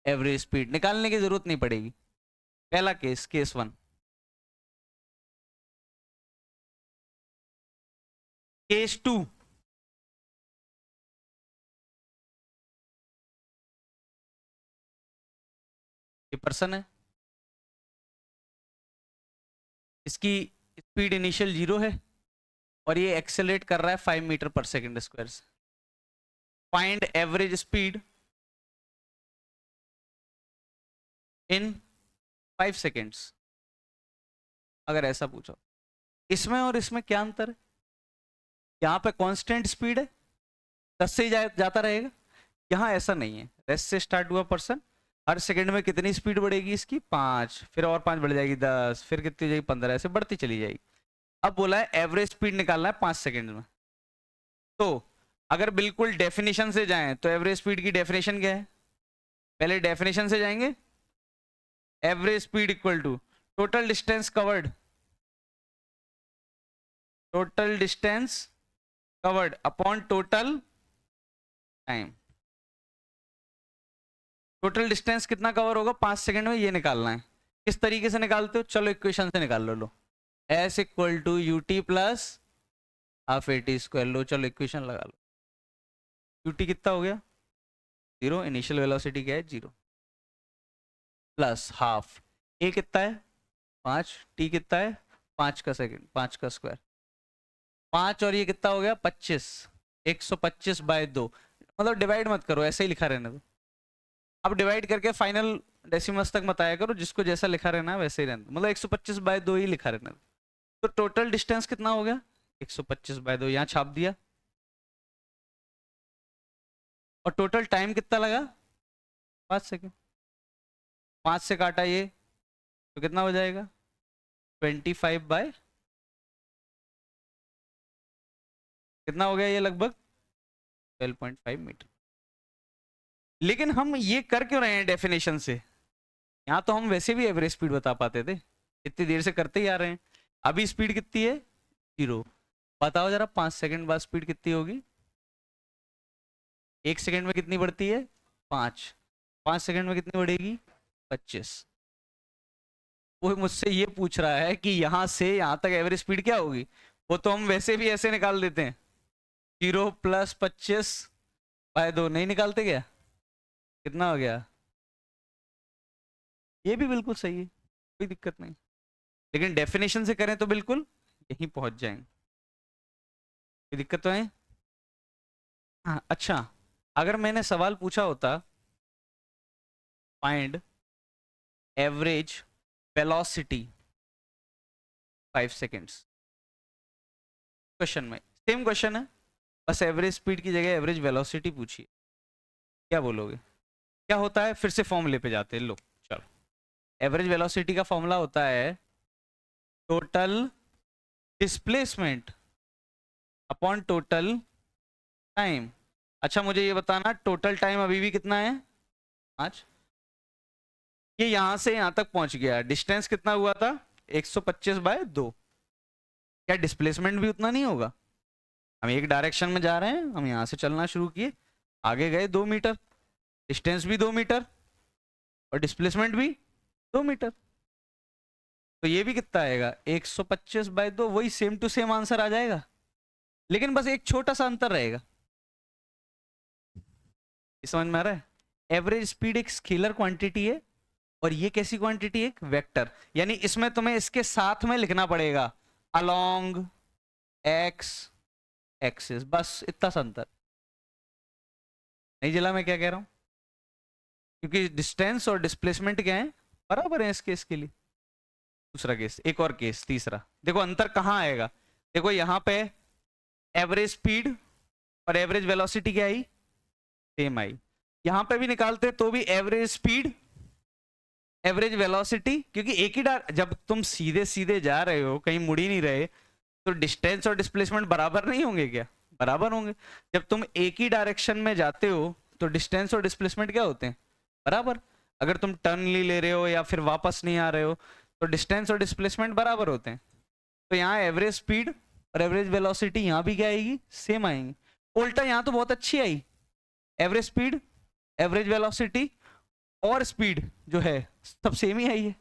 एवरेज स्पीड। निकालने की जरूरत नहीं पड़ेगी। पहला केस, केस 1। केस 2, ये पर्सन है, इसकी स्पीड इनिशियल 0 है और ये एक्सेलरेट कर रहा है 5 मीटर पर सेकंड स्क्वायर से। Find average speed in 5 seconds. अगर ऐसा पूछो, इसमें और इसमें क्या अंतर है? यहाँ पे कांस्टेंट स्पीड है, 10 से ही जाता रहेगा। यहाँ ऐसा नहीं है, रेस्ट से स्टार्ट हुआ पर्सन, हर सेकंड में कितनी स्पीड बढ़ेगी इसकी 5, फिर और 5 बढ़ जाएगी 10, फिर कितनी हो जाएगी 15, ऐसे बढ़ती चली जाएगी। अब बोला है एवरेज स्पीड निकालना है 5 सेकंड में। तो अगर बिल्कुल डेफिनेशन से जाएं तो एवरेज स्पीड की डेफिनेशन क्या है, पहले डेफिनेशन से जाएंगे। Average speed equal to total distance covered, total distance covered upon total time. Total distance कितना कवर होगा 5 सेकंड में, ये निकालना है। किस तरीके से निकालते हो, चलो इक्वेशन से निकाल लो। S equal to U T plus half A T square. लो चलो इक्वेशन लगा लो। यू टी कितना हो गया 0, इनिशियल वेलोसिटी क्या है 0, प्लस हाफ ए कितना है 5, टी कितना है 5 का सेकंड, 5 का स्क्वायर 5, और ये कितना हो गया 25, 125/2। मतलब डिवाइड मत करो, ऐसे ही लिखा रहने दो। अब डिवाइड करके फाइनल डेसिमल्स तक मत आया करो, जिसको जैसा लिखा रहना है वैसे ही रहना, मतलब 125/2 ही लिखा रहना। तो टोटल डिस्टेंस कितना हो गया 125/2, यहाँ छाप दिया। और टोटल टाइम कितना लगा 5 सेकेंड, 5 से काटा ये तो कितना हो जाएगा 25 कितना हो गया ये लगभग 12.5 मीटर। लेकिन हम ये कर क्यों रहे हैं डेफिनेशन से, यहाँ तो हम वैसे भी एवरेज स्पीड बता पाते थे, इतनी देर से करते ही आ रहे हैं। अभी स्पीड कितनी है 0, बताओ जरा 5 सेकंड बाद स्पीड कितनी होगी, 1 सेकंड में कितनी बढ़ती है 5, 5 सेकंड में कितनी बढ़ेगी 25। वो मुझसे ये पूछ रहा है कि यहाँ से यहाँ तक एवरेज स्पीड क्या होगी, वो तो हम वैसे भी ऐसे निकाल देते हैं, 0 + 25/2 नहीं निकालते क्या, कितना हो गया। ये भी बिल्कुल सही है, कोई दिक्कत नहीं, लेकिन डेफिनेशन से करें तो बिल्कुल यहीं पहुंच जाएंगे। कोई दिक्कत तो है। हाँ अच्छा, अगर मैंने सवाल पूछा होता find average velocity 5 seconds, question में सेम क्वेश्चन है, बस एवरेज स्पीड की जगह एवरेज वेलोसिटी पूछिए, क्या बोलोगे? क्या होता है? फिर से फॉर्मूले पे जाते हैं, लो चलो। एवरेज वेलोसिटी का फॉर्मूला होता है total displacement upon total time. अच्छा मुझे ये बताना, टोटल टाइम अभी भी कितना है? 5। ये यहां से यहां तक पहुंच गया, डिस्टेंस कितना हुआ था? 125/2। क्या डिस्प्लेसमेंट भी उतना नहीं होगा? हम एक डायरेक्शन में जा रहे हैं, हम यहां से चलना शुरू किए, आगे गए 2 मीटर, डिस्टेंस भी 2 मीटर और डिस्प्लेसमेंट भी 2 मीटर। तो ये भी कितना आएगा? 125/2। वही सेम टू सेम आंसर आ जाएगा, लेकिन बस एक छोटा सा अंतर रहेगा। समझ में आ रहा है? एवरेज स्पीड एक स्केलर क्वांटिटी है और ये कैसी क्वांटिटी है? एक वेक्टर। यानी इसमें तुम्हें इसके साथ में लिखना पड़ेगा अलोंग एक्स एक्सिस, बस इतना सा अंतर। नहीं जला मैं क्या कह रहा हूं? क्योंकि डिस्टेंस और डिस्प्लेसमेंट क्या है? बराबर है इस केस के लिए। दूसरा केस, एक और केस, तीसरा। देखो अंतर कहां आएगा। देखो यहां पे एवरेज स्पीड और एवरेज वेलोसिटी क्या आई? सेम आई। यहां पे भी निकालते तो भी एवरेज स्पीड एवरेज वेलोसिटी, क्योंकि एक ही जब तुम सीधे सीधे जा रहे हो, कहीं मुड़ ही नहीं रहे, तो डिस्टेंस और डिस्प्लेसमेंट बराबर नहीं होंगे क्या? बराबर होंगे। जब तुम एक ही डायरेक्शन में जाते हो तो डिस्टेंस और डिस्प्लेसमेंट क्या होते हैं? बराबर। अगर तुम टर्न ले रहे हो या फिर वापस नहीं आ रहे हो तो डिस्टेंस और डिस्प्लेसमेंट बराबर होते हैं। तो यहाँ एवरेज स्पीड और एवरेज वेलोसिटी यहाँ भी क्या आएगी? सेम आएंगी। उल्टा यहाँ तो बहुत अच्छी आई, एवरेज स्पीड एवरेज वेलोसिटी और स्पीड जो है सब सेम ही आई है।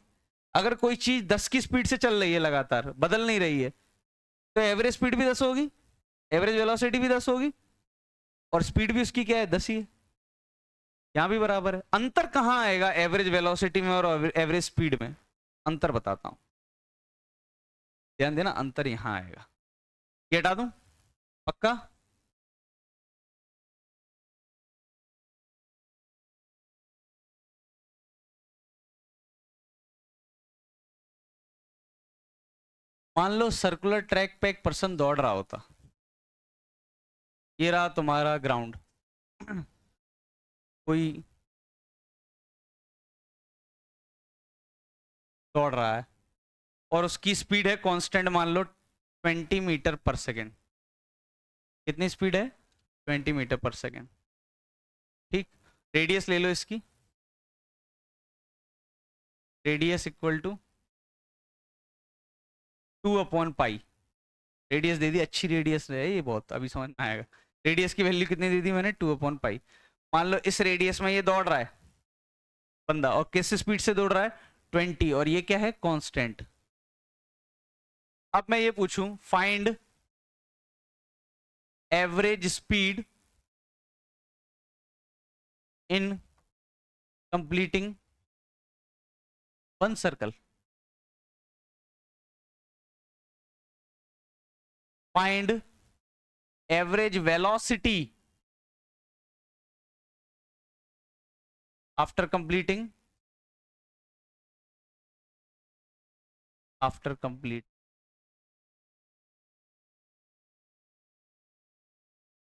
अगर कोई चीज 10 की स्पीड से चल रही है, लगातार बदल नहीं रही है, तो एवरेज स्पीड भी 10 होगी, एवरेज वेलोसिटी भी 10 होगी और स्पीड भी उसकी क्या है? 10 ही है। यहां भी बराबर है। अंतर कहां आएगा एवरेज वेलोसिटी में और एवरेज स्पीड में? अंतर बताता हूं, ध्यान देना, अंतर यहां आएगा। ये हटा दूं? पक्का? मान लो सर्कुलर ट्रैक पे एक पर्सन दौड़ रहा होता, ये रहा तुम्हारा ग्राउंड, कोई दौड़ रहा है और उसकी स्पीड है कांस्टेंट, मान लो 20 मीटर पर सेकेंड। कितनी स्पीड है? 20 मीटर पर सेकेंड। ठीक। रेडियस ले लो इसकी, रेडियस इक्वल टू 2/पाई। रेडियस दे दी, अच्छी रेडियस है ये, बहुत अभी समझ में आएगा। रेडियस की वैल्यू कितनी दे दी मैंने? 2/पाई। मान लो इस रेडियस में ये दौड़ रहा है बंदा, और किस स्पीड से दौड़ रहा है? 20, और ये क्या है? कांस्टेंट। अब मैं ये पूछूं, find average speed in completing 1 circle. Find average velocity after completing after complete.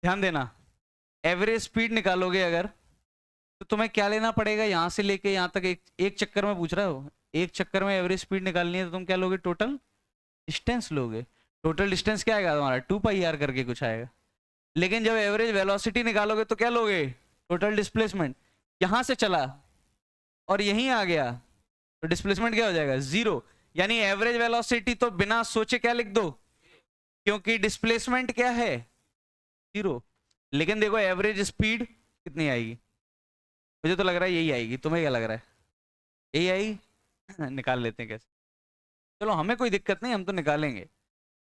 ध्यान देना, एवरेज स्पीड निकालोगे अगर, तो तुम्हें क्या लेना पड़ेगा? यहां से लेके यहां तक एक चक्कर में पूछ रहा हो, एक चक्कर में एवरेज स्पीड निकालनी है, तो तुम क्या लोगे? टोटल डिस्टेंस लोगे। टोटल डिस्टेंस क्या आएगा तुम्हारा? 2πr करके कुछ आएगा। लेकिन जब एवरेज वेलोसिटी निकालोगे तो क्या लोगे? Total displacement. यहां से चला और यहीं आ गया, तो डिस्प्लेसमेंट क्या हो जाएगा? 0। यानी एवरेज वेलोसिटी तो बिना सोचे क्या लिख दो, क्योंकि डिस्प्लेसमेंट क्या है? 0। लेकिन देखो एवरेज स्पीड कितनी आएगी? मुझे तो लग रहा है यही आएगी, तुम्हें क्या लग रहा है? यही आएगी? निकाल लेते हैं कैसे। चलो हमें कोई दिक्कत नहीं, हम तो निकालेंगे।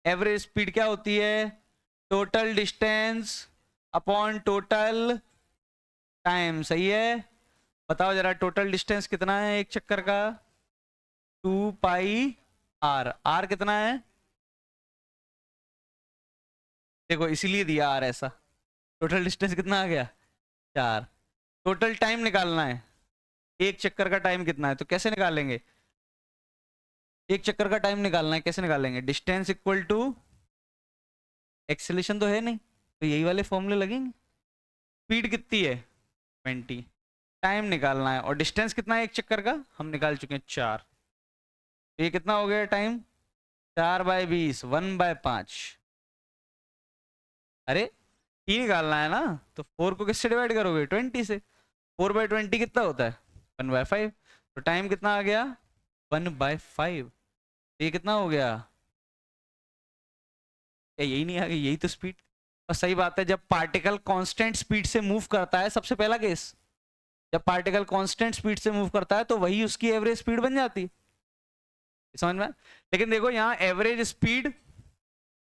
एवरेज स्पीड क्या होती है? Total distance upon total time. सही है। बताओ जरा, टोटल डिस्टेंस कितना है एक चक्कर का? 2πr। आर कितना है? देखो इसीलिए दिया आर ऐसा। टोटल डिस्टेंस कितना आ गया? 4। टोटल टाइम निकालना है, एक चक्कर का टाइम कितना है, तो कैसे निकालेंगे? एक चक्कर का टाइम निकालना है, कैसे निकालेंगे? डिस्टेंस इक्वल टू एक्सेलेरेशन तो है नहीं, तो यही वाले फॉर्मूले लगेंगे। स्पीड कितनी है? 20। टाइम निकालना है और डिस्टेंस कितना है एक चक्कर का, हम निकाल चुके हैं 4। ये कितना हो गया टाइम, 4/20, 1/5। अरे t निकालना है ना, तो 4 को किससे डिवाइड करोगे, 20 से। 4/20 कितना होता है, 1/5। तो टाइम कितना आ गया, 1/5। ये कितना हो गया, यही नहीं आ गई, यही तो स्पीड। और सही बात है, जब पार्टिकल कांस्टेंट स्पीड से मूव करता है, सबसे पहला केस, जब पार्टिकल कांस्टेंट स्पीड से मूव करता है तो वही उसकी एवरेज स्पीड बन जाती है, समझ में। लेकिन देखो यहाँ एवरेज स्पीड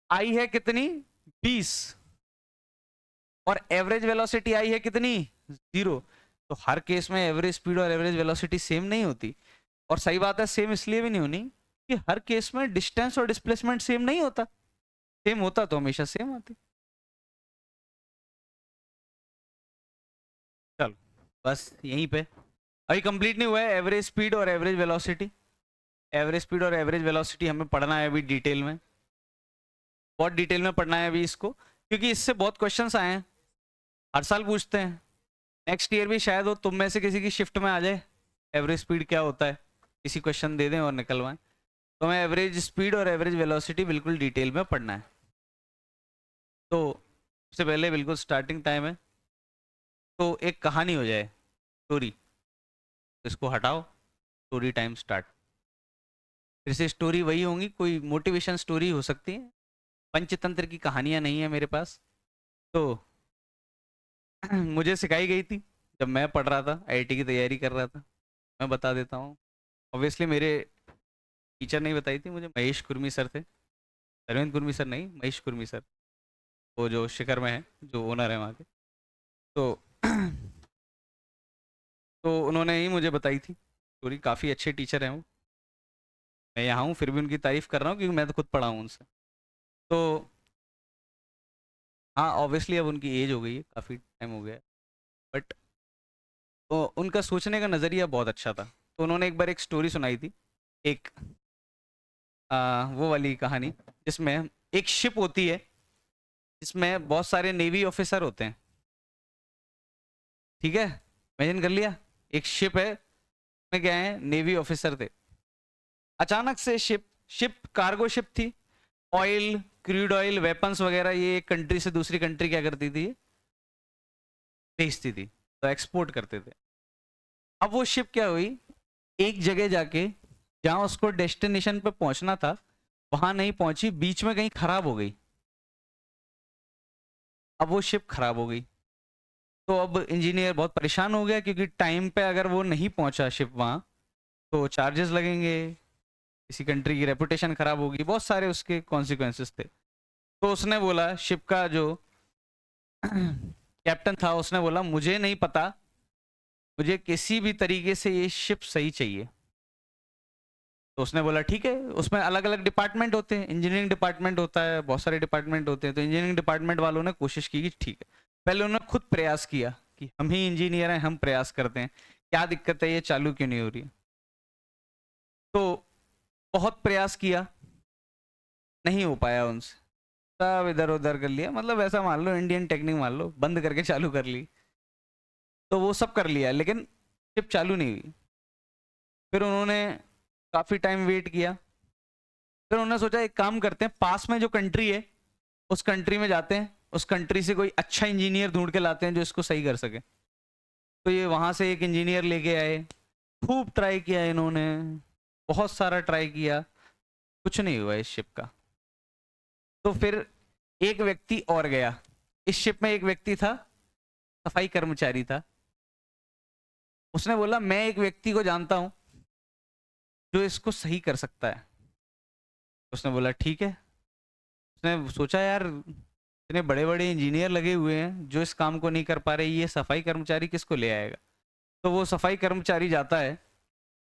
आई है कितनी, 20, और एवरेज वेलोसिटी आई है कितनी, 0। तो हर केस में एवरेज स्पीड और एवरेज वेलोसिटी सेम नहीं होती। और सही बात है, सेम इसलिए भी नहीं होनी कि हर केस में डिस्टेंस और डिस्प्लेसमेंट सेम नहीं होता, सेम होता तो हमेशा सेम होती। चलो बस यहीं पे, अभी कंप्लीट नहीं हुआ है एवरेज स्पीड और एवरेज वेलोसिटी। एवरेज स्पीड और एवरेज वेलोसिटी हमें पढ़ना है अभी डिटेल में, बहुत डिटेल में पढ़ना है अभी इसको, क्योंकि इससे बहुत क्वेश्चंस आए हैं, हर साल पूछते हैं। नेक्स्ट ईयर भी शायद हो तुम में से किसी की शिफ्ट में आ जाए एवरेज स्पीड क्या होता है, किसी क्वेश्चन दे दें और निकलवाएं। तो हमें एवरेज स्पीड और एवरेज वेलोसिटी बिल्कुल डिटेल में पढ़ना है। तो सबसे पहले बिल्कुल स्टार्टिंग टाइम है, तो एक कहानी हो जाए, स्टोरी। तो इसको हटाओ, स्टोरी टाइम स्टार्ट। फिर से स्टोरी वही होंगी, कोई मोटिवेशन स्टोरी हो सकती है, पंचतंत्र की कहानियां नहीं है मेरे पास। तो मुझे सिखाई गई थी जब मैं पढ़ रहा था, आईआईटी की तैयारी कर रहा था। मैं बता देता हूँ, ऑब्वियसली मेरे टीचर नहीं बताई थी मुझे, महेश कुर्मी सर थे, अरविंद कुर्मी सर नहीं, महेश कुर्मी सर, वो जो शिखर में है, जो ओनर है वहाँ के। तो तो उन्होंने ही मुझे बताई थी स्टोरी, काफ़ी अच्छे टीचर हैं वो। मैं यहाँ हूँ फिर भी उनकी तारीफ कर रहा हूँ क्योंकि मैं तो खुद पढ़ा हूँ उनसे। तो हाँ ऑब्वियसली अब उनकी एज हो गई है, काफ़ी टाइम हो गया है, बट तो उनका सोचने का नज़रिया बहुत अच्छा था। तो उन्होंने एक बार एक स्टोरी सुनाई थी, एक वो वाली कहानी, जिसमें एक शिप होती है जिसमें बहुत सारे नेवी ऑफिसर होते हैं, ठीक है, इमेजिन कर लिया। एक शिप है में क्या है, नेवी ऑफिसर थे। अचानक से शिप शिप कार्गो शिप थी, ऑयल, क्रूड ऑयल, वेपन्स वगैरह ये एक कंट्री से दूसरी कंट्री क्या करती थी, भेजती थी, तो एक्सपोर्ट करते थे। अब वो शिप क्या हुई, एक जगह जाके जहां उसको डेस्टिनेशन पे पहुंचना था वहां नहीं पहुंची, बीच में कहीं खराब हो गई। अब वो शिप खराब हो गई, तो अब इंजीनियर बहुत परेशान हो गया, क्योंकि टाइम पे अगर वो नहीं पहुंचा शिप वहां तो चार्जेस लगेंगे, किसी कंट्री की रेपुटेशन खराब होगी, बहुत सारे उसके कॉन्सिक्वेंसेस थे। तो उसने बोला, शिप का जो कैप्टन था उसने बोला, मुझे नहीं पता, मुझे किसी भी तरीके से ये शिप सही चाहिए। तो उसने बोला ठीक है, उसमें अलग अलग डिपार्टमेंट होते हैं, इंजीनियरिंग डिपार्टमेंट होता है, बहुत सारे डिपार्टमेंट होते हैं। तो इंजीनियरिंग डिपार्टमेंट वालों ने कोशिश की कि ठीक है, पहले उन्होंने खुद प्रयास किया कि हम ही इंजीनियर हैं, हम प्रयास करते हैं, क्या दिक्कत है, ये चालू क्यों नहीं हो रही है। तो बहुत प्रयास किया, नहीं हो पाया उनसे, सब इधर उधर कर लिया, मतलब ऐसा मान लो इंडियन टेक्निक मान लो, बंद करके चालू कर ली। तो वो सब कर लिया लेकिन शिप चालू नहीं हुई। फिर उन्होंने काफ़ी टाइम वेट किया, फिर उन्होंने सोचा एक काम करते हैं, पास में जो कंट्री है उस कंट्री में जाते हैं, उस कंट्री से कोई अच्छा इंजीनियर ढूंढ के लाते हैं जो इसको सही कर सके। तो ये वहाँ से एक इंजीनियर लेके आए, खूब ट्राई किया इन्होंने, बहुत सारा ट्राई किया, कुछ नहीं हुआ इस शिप का। तो फिर एक व्यक्ति और गया, इस शिप में एक व्यक्ति था, सफाई कर्मचारी था। उसने बोला मैं एक व्यक्ति को जानता हूँ जो इसको सही कर सकता है। उसने बोला ठीक है। उसने सोचा यार इतने बड़े बड़े इंजीनियर लगे हुए हैं जो इस काम को नहीं कर पा रहे, ये सफाई कर्मचारी किसको ले आएगा। तो वो सफाई कर्मचारी जाता है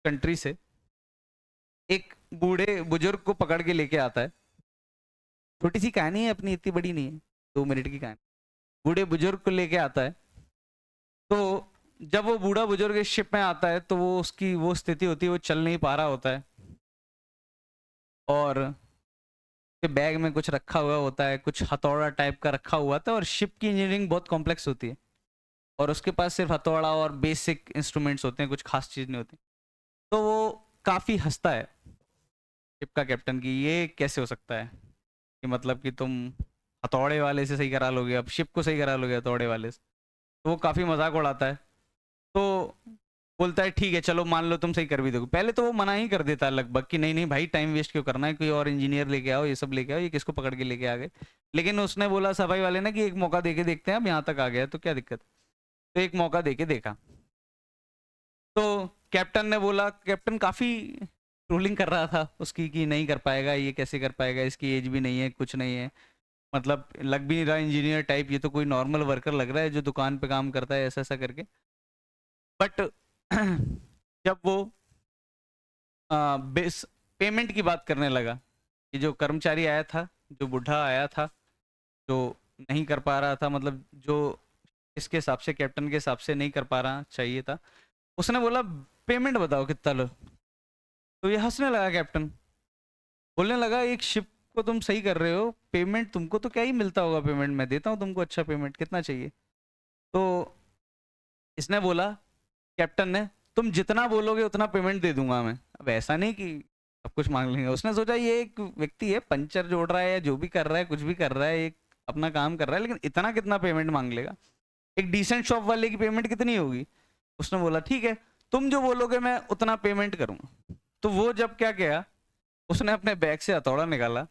कंट्री से, एक बूढ़े बुजुर्ग को पकड़ के लेके आता है। छोटी सी कहानी है अपनी, इतनी बड़ी नहीं है, 2 मिनट की कहानी। बूढ़े बुजुर्ग को लेके आता है। तो जब वो बूढ़ा बुजुर्ग इस शिप में आता है तो वो उसकी वो स्थिति होती है, वो चल नहीं पा रहा होता है, और के बैग में कुछ रखा हुआ होता है, कुछ हथौड़ा टाइप का रखा हुआ था, और शिप की इंजीनियरिंग बहुत कॉम्प्लेक्स होती है। और उसके पास सिर्फ हथौड़ा और बेसिक इंस्ट्रूमेंट्स होते हैं, कुछ खास चीज़ नहीं होती। तो वो काफ़ी हंसता है शिप का कैप्टन की ये कैसे हो सकता है कि मतलब कि तुम हथौड़े वाले से सही करा लोगे, अब शिप को सही करा लोगे हथौड़े वाले से। तो वो काफ़ी मजाक उड़ाता है। तो बोलता है ठीक है चलो मान लो तुम सही कर भी दोगे। पहले तो वो मना ही कर देता है लगभग कि नहीं नहीं भाई टाइम वेस्ट क्यों करना है, कोई और इंजीनियर लेके आओ, ये सब लेके आओ, ये किसको पकड़ के लेके आ गए। लेकिन उसने बोला सफाई वाले ने कि एक मौका दे के देखते हैं, अब यहाँ तक आ गया तो क्या दिक्कत। तो एक मौका दे के देखा। तो कैप्टन ने बोला, कैप्टन काफ़ी ट्रोलिंग कर रहा था उसकी कि नहीं कर पाएगा, ये कैसे कर पाएगा, इसकी एज भी नहीं है, कुछ नहीं है, मतलब लग भी नहीं रहा इंजीनियर टाइप, ये तो कोई नॉर्मल वर्कर लग रहा है जो दुकान पे काम करता है, ऐसा ऐसा करके। बट जब वो बेस पेमेंट की बात करने लगा कि जो कर्मचारी आया था, जो बूढ़ा आया था, जो नहीं कर पा रहा था, मतलब जो इसके हिसाब से कैप्टन के हिसाब से नहीं कर पा रहा चाहिए था, उसने बोला पेमेंट बताओ कितना लो। तो ये हंसने लगा कैप्टन, बोलने लगा एक शिप को तुम सही कर रहे हो, पेमेंट तुमको तो क्या ही मिलता होगा, पेमेंट मैं देता हूँ तुमको अच्छा पेमेंट, कितना चाहिए। तो इसने बोला कैप्टन ने, तुम जितना बोलोगे उतना पेमेंट दे दूंगा मैं। अब ऐसा नहीं कि सब कुछ मांग लेंगे, उसने सोचा ये एक व्यक्ति है पंचर जोड़ रहा है या जो भी कर रहा है, कुछ भी कर रहा है, एक अपना काम कर रहा है, लेकिन इतना कितना पेमेंट मांग लेगा, एक डिसेंट शॉप वाले की पेमेंट कितनी होगी। उसने बोला ठीक है तुम जो बोलोगे मैं उतना पेमेंट करूंगा। तो वो जब क्या किया, उसने अपने बैग से हथौड़ा निकाला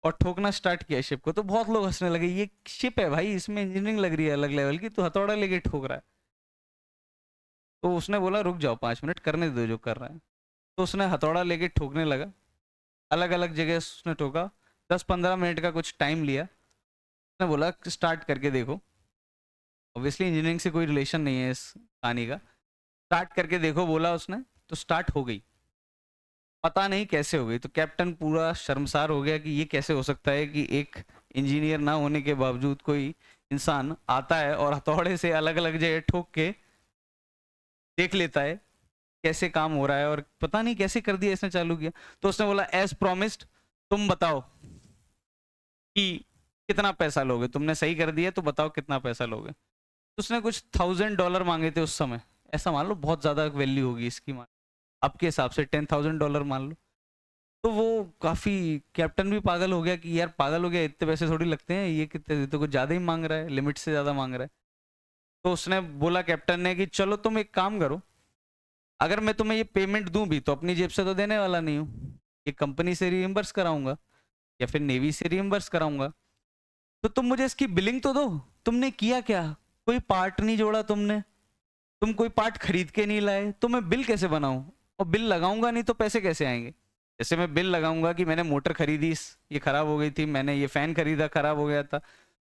और ठोकना स्टार्ट किया शिप को। तो बहुत लोग हंसने लगे, ये शिप है भाई, इसमें इंजीनियरिंग लग रही है अलग लेवल की, तो हथौड़ा लेके ठोक रहा है। तो उसने बोला रुक जाओ 5 मिनट करने दो जो कर रहा है। तो उसने हथौड़ा लेके ठोकने लगा, अलग अलग जगह उसने ठोका, 10-15 मिनट का कुछ टाइम लिया। उसने बोला स्टार्ट करके देखो, ऑब्वियसली इंजीनियरिंग से कोई रिलेशन नहीं है इस कहानी का, स्टार्ट करके देखो बोला उसने। तो स्टार्ट हो गई, पता नहीं कैसे हो गई। तो कैप्टन पूरा शर्मसार हो गया कि ये कैसे हो सकता है कि एक इंजीनियर ना होने के बावजूद कोई इंसान आता है और हथौड़े से अलग अलग जगह ठोक के देख लेता है कैसे काम हो रहा है, और पता नहीं कैसे कर दिया इसने चालू किया। तो उसने बोला एज प्रॉमिस्ड तुम बताओ कि कितना पैसा लोगे, तुमने सही कर दिया तो बताओ कितना पैसा लोगे। तो उसने कुछ $1000 मांगे थे उस समय, ऐसा मान लो बहुत ज्यादा वैल्यू होगी इसकी, मान आपके हिसाब से $10,000 मान लो। तो वो काफी, कैप्टन भी पागल हो गया कि यार पागल हो गया, इतने पैसे थोड़ी लगते हैं, ये कितने तो कुछ ज्यादा ही मांग रहा है, लिमिट से ज्यादा मांग रहा है। तो उसने बोला कैप्टन ने कि चलो तुम एक काम करो, अगर मैं तुम्हें ये पेमेंट दूं भी तो अपनी जेब से तो देने वाला नहीं हूँ, ये कंपनी से रिइम्बर्स कराऊंगा या फिर नेवी से रिइम्बर्स कराऊंगा। तो तुम मुझे इसकी बिलिंग तो दो, तुमने किया क्या, कोई पार्ट नहीं जोड़ा तुमने, तुम कोई पार्ट खरीद के नहीं लाए, तो मैं बिल कैसे बनाऊं, और बिल लगाऊंगा नहीं तो पैसे कैसे आएंगे। जैसे मैं बिल लगाऊंगा कि मैंने मोटर खरीदी, ये खराब हो गई थी, मैंने ये फैन खरीदा खराब हो गया था,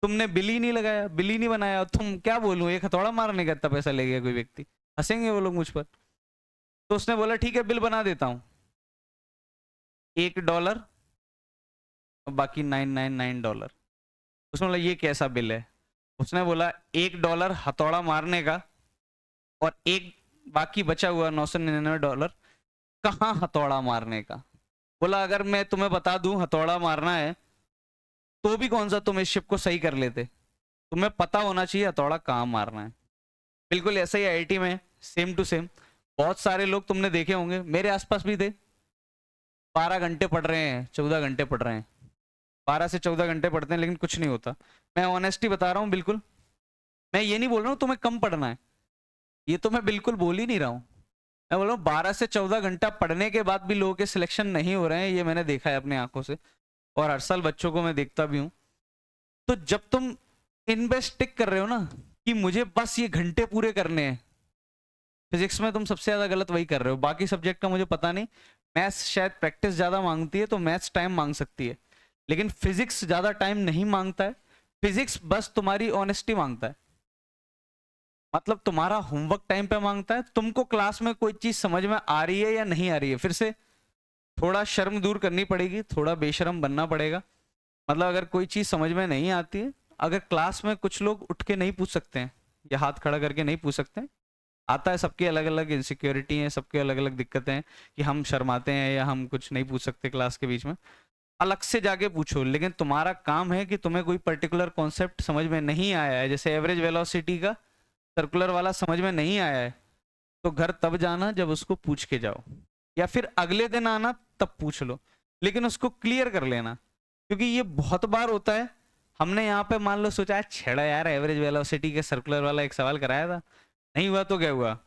तुमने बिल ही नहीं लगाया, बिल ही नहीं बनाया, तुम क्या बोलूं, एक हथौड़ा मारने का इतना पैसा ले गया कोई व्यक्ति, हंसेंगे वो लोग मुझ पर। तो उसने बोला ठीक है बिल बना देता हूँ, $1 और बाकी $999। उसने बोला ये कैसा बिल है। उसने बोला $1 हथौड़ा मारने का और एक बाकी बचा हुआ $999 कहाँ हथौड़ा मारने का। बोला अगर मैं तुम्हें बता दूं हथौड़ा मारना है तो भी कौन सा तुम इस शिप को सही कर लेते, तुम्हें पता होना चाहिए हथौड़ा कहाँ मारना है। बिल्कुल ऐसा ही आईआईटी में सेम टू सेम बहुत सारे लोग तुमने देखे होंगे, मेरे आसपास भी थे, 12 घंटे पढ़ रहे हैं, 14 घंटे पढ़ रहे हैं, 12 से 14 घंटे पढ़ते हैं लेकिन कुछ नहीं होता। मैं ऑनेस्टी बता रहा हूँ, बिल्कुल मैं ये नहीं बोल रहा हूँ तुम्हें कम पढ़ना है, ये तो मैं बिल्कुल बोल ही नहीं रहा हूँ। मैं बोल रहा हूँ 12 से 14 घंटा पढ़ने के बाद भी लोगों के सिलेक्शन नहीं हो रहे हैं, ये मैंने देखा है अपनी आंखों से, और हर साल बच्चों को मैं देखता भी हूँ। तो जब तुम इन्वेस्ट टिक कर रहे हो ना कि मुझे बस ये घंटे पूरे करने हैं, फिजिक्स में तुम सबसे ज्यादा गलत वही कर रहे हो, बाकी सब्जेक्ट का मुझे पता नहीं, मैथ्स शायद प्रैक्टिस ज्यादा मांगती है तो मैथ्स टाइम मांग सकती है, लेकिन फिजिक्स ज्यादा टाइम नहीं मांगता है। फिजिक्स बस तुम्हारी ऑनेस्टी मांगता है, मतलब तुम्हारा होमवर्क टाइम पे मांगता है, तुमको क्लास में कोई चीज समझ में आ रही है या नहीं आ रही है, फिर से थोड़ा शर्म दूर करनी पड़ेगी, थोड़ा बेशर्म बनना पड़ेगा। मतलब अगर कोई चीज समझ में नहीं आती है, अगर क्लास में कुछ लोग उठ के नहीं पूछ सकते हैं या हाथ खड़ा करके नहीं पूछ सकते हैं, आता है, सबके अलग अलग इनसिक्योरिटी है, सबके अलग अलग दिक्कतें हैं कि हम शर्माते हैं या हम कुछ नहीं पूछ सकते क्लास के बीच में, अलग से जाके पूछो, लेकिन तुम्हारा काम है कि तुम्हें कोई पर्टिकुलर कॉन्सेप्ट समझ में नहीं आया है, जैसे एवरेज वेलोसिटी का सर्कुलर वाला समझ में नहीं आया है, तो घर तब जाना जब उसको पूछ के जाओ, या फिर अगले दिन आना तब पूछ लो, लेकिन उसको क्लियर कर लेना। क्योंकि ये बहुत बार होता है, हमने यहाँ पे मान लो सोचा है छेड़ा यार एवरेज वेलोसिटी के सर्कुलर वाला एक सवाल कराया था, नहीं हुआ तो क्या हुआ,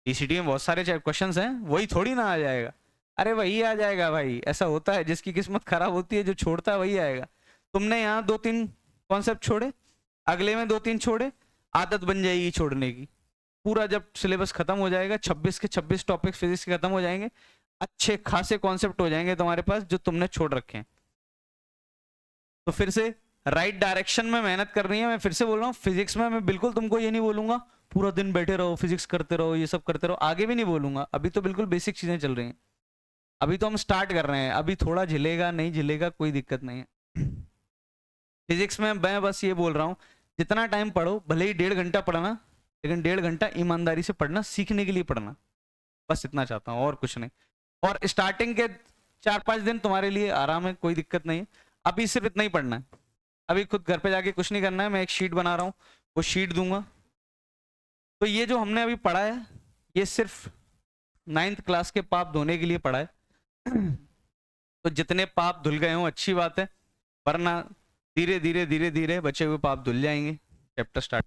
टीसीटी में बहुत सारे क्वेश्चंस हैं, वही थोड़ी ना आ जाएगा। अरे वही आ जाएगा भाई, ऐसा होता है, जिसकी किस्मत खराब होती है जो छोड़ता है वही आएगा। तुमने यहाँ 2-3 कॉन्सेप्ट छोड़े, अगले में 2-3 छोड़े, आदत बन जाएगी छोड़ने की। पूरा जब सिलेबस खत्म हो जाएगा, 26 के 26 टॉपिक फिजिक्स के खत्म हो जाएंगे, अच्छे खासे कॉन्सेप्ट हो जाएंगे तुम्हारे पास जो तुमने छोड़ रखे हैं। तो फिर से राइट डायरेक्शन में मेहनत करनी है। मैं फिर से बोल रहा हूँ, फिजिक्स में मैं बिल्कुल तुमको ये नहीं बोलूंगा पूरा दिन बैठे रहो फिजिक्स करते रहो ये सब करते रहो, आगे भी नहीं बोलूंगा। अभी तो बिल्कुल बेसिक चीजें चल रही हैं, अभी तो हम स्टार्ट कर रहे हैं, अभी थोड़ा झिलेगा नहीं झिलेगा कोई दिक्कत नहीं है। फिजिक्स में मैं बस ये बोल रहा हूँ, जितना टाइम पढ़ो, भले ही 1.5 घंटा पढ़ना, लेकिन 1.5 घंटा ईमानदारी से पढ़ना, सीखने के लिए पढ़ना, बस इतना चाहता हूँ और कुछ नहीं। और स्टार्टिंग के 4-5 दिन तुम्हारे लिए आराम है, कोई दिक्कत नहीं है। अभी सिर्फ इतना ही पढ़ना है, अभी खुद घर पे जाके कुछ नहीं करना है। मैं एक शीट बना रहा हूँ, वो शीट दूंगा। तो ये जो हमने अभी पढ़ा है, ये सिर्फ 9th क्लास के पाप धोने के लिए पढ़ा है। तो जितने पाप धुल गए हों अच्छी बात है, वरना धीरे धीरे धीरे धीरे बचे हुए पाप धुल जाएंगे। Chapter start.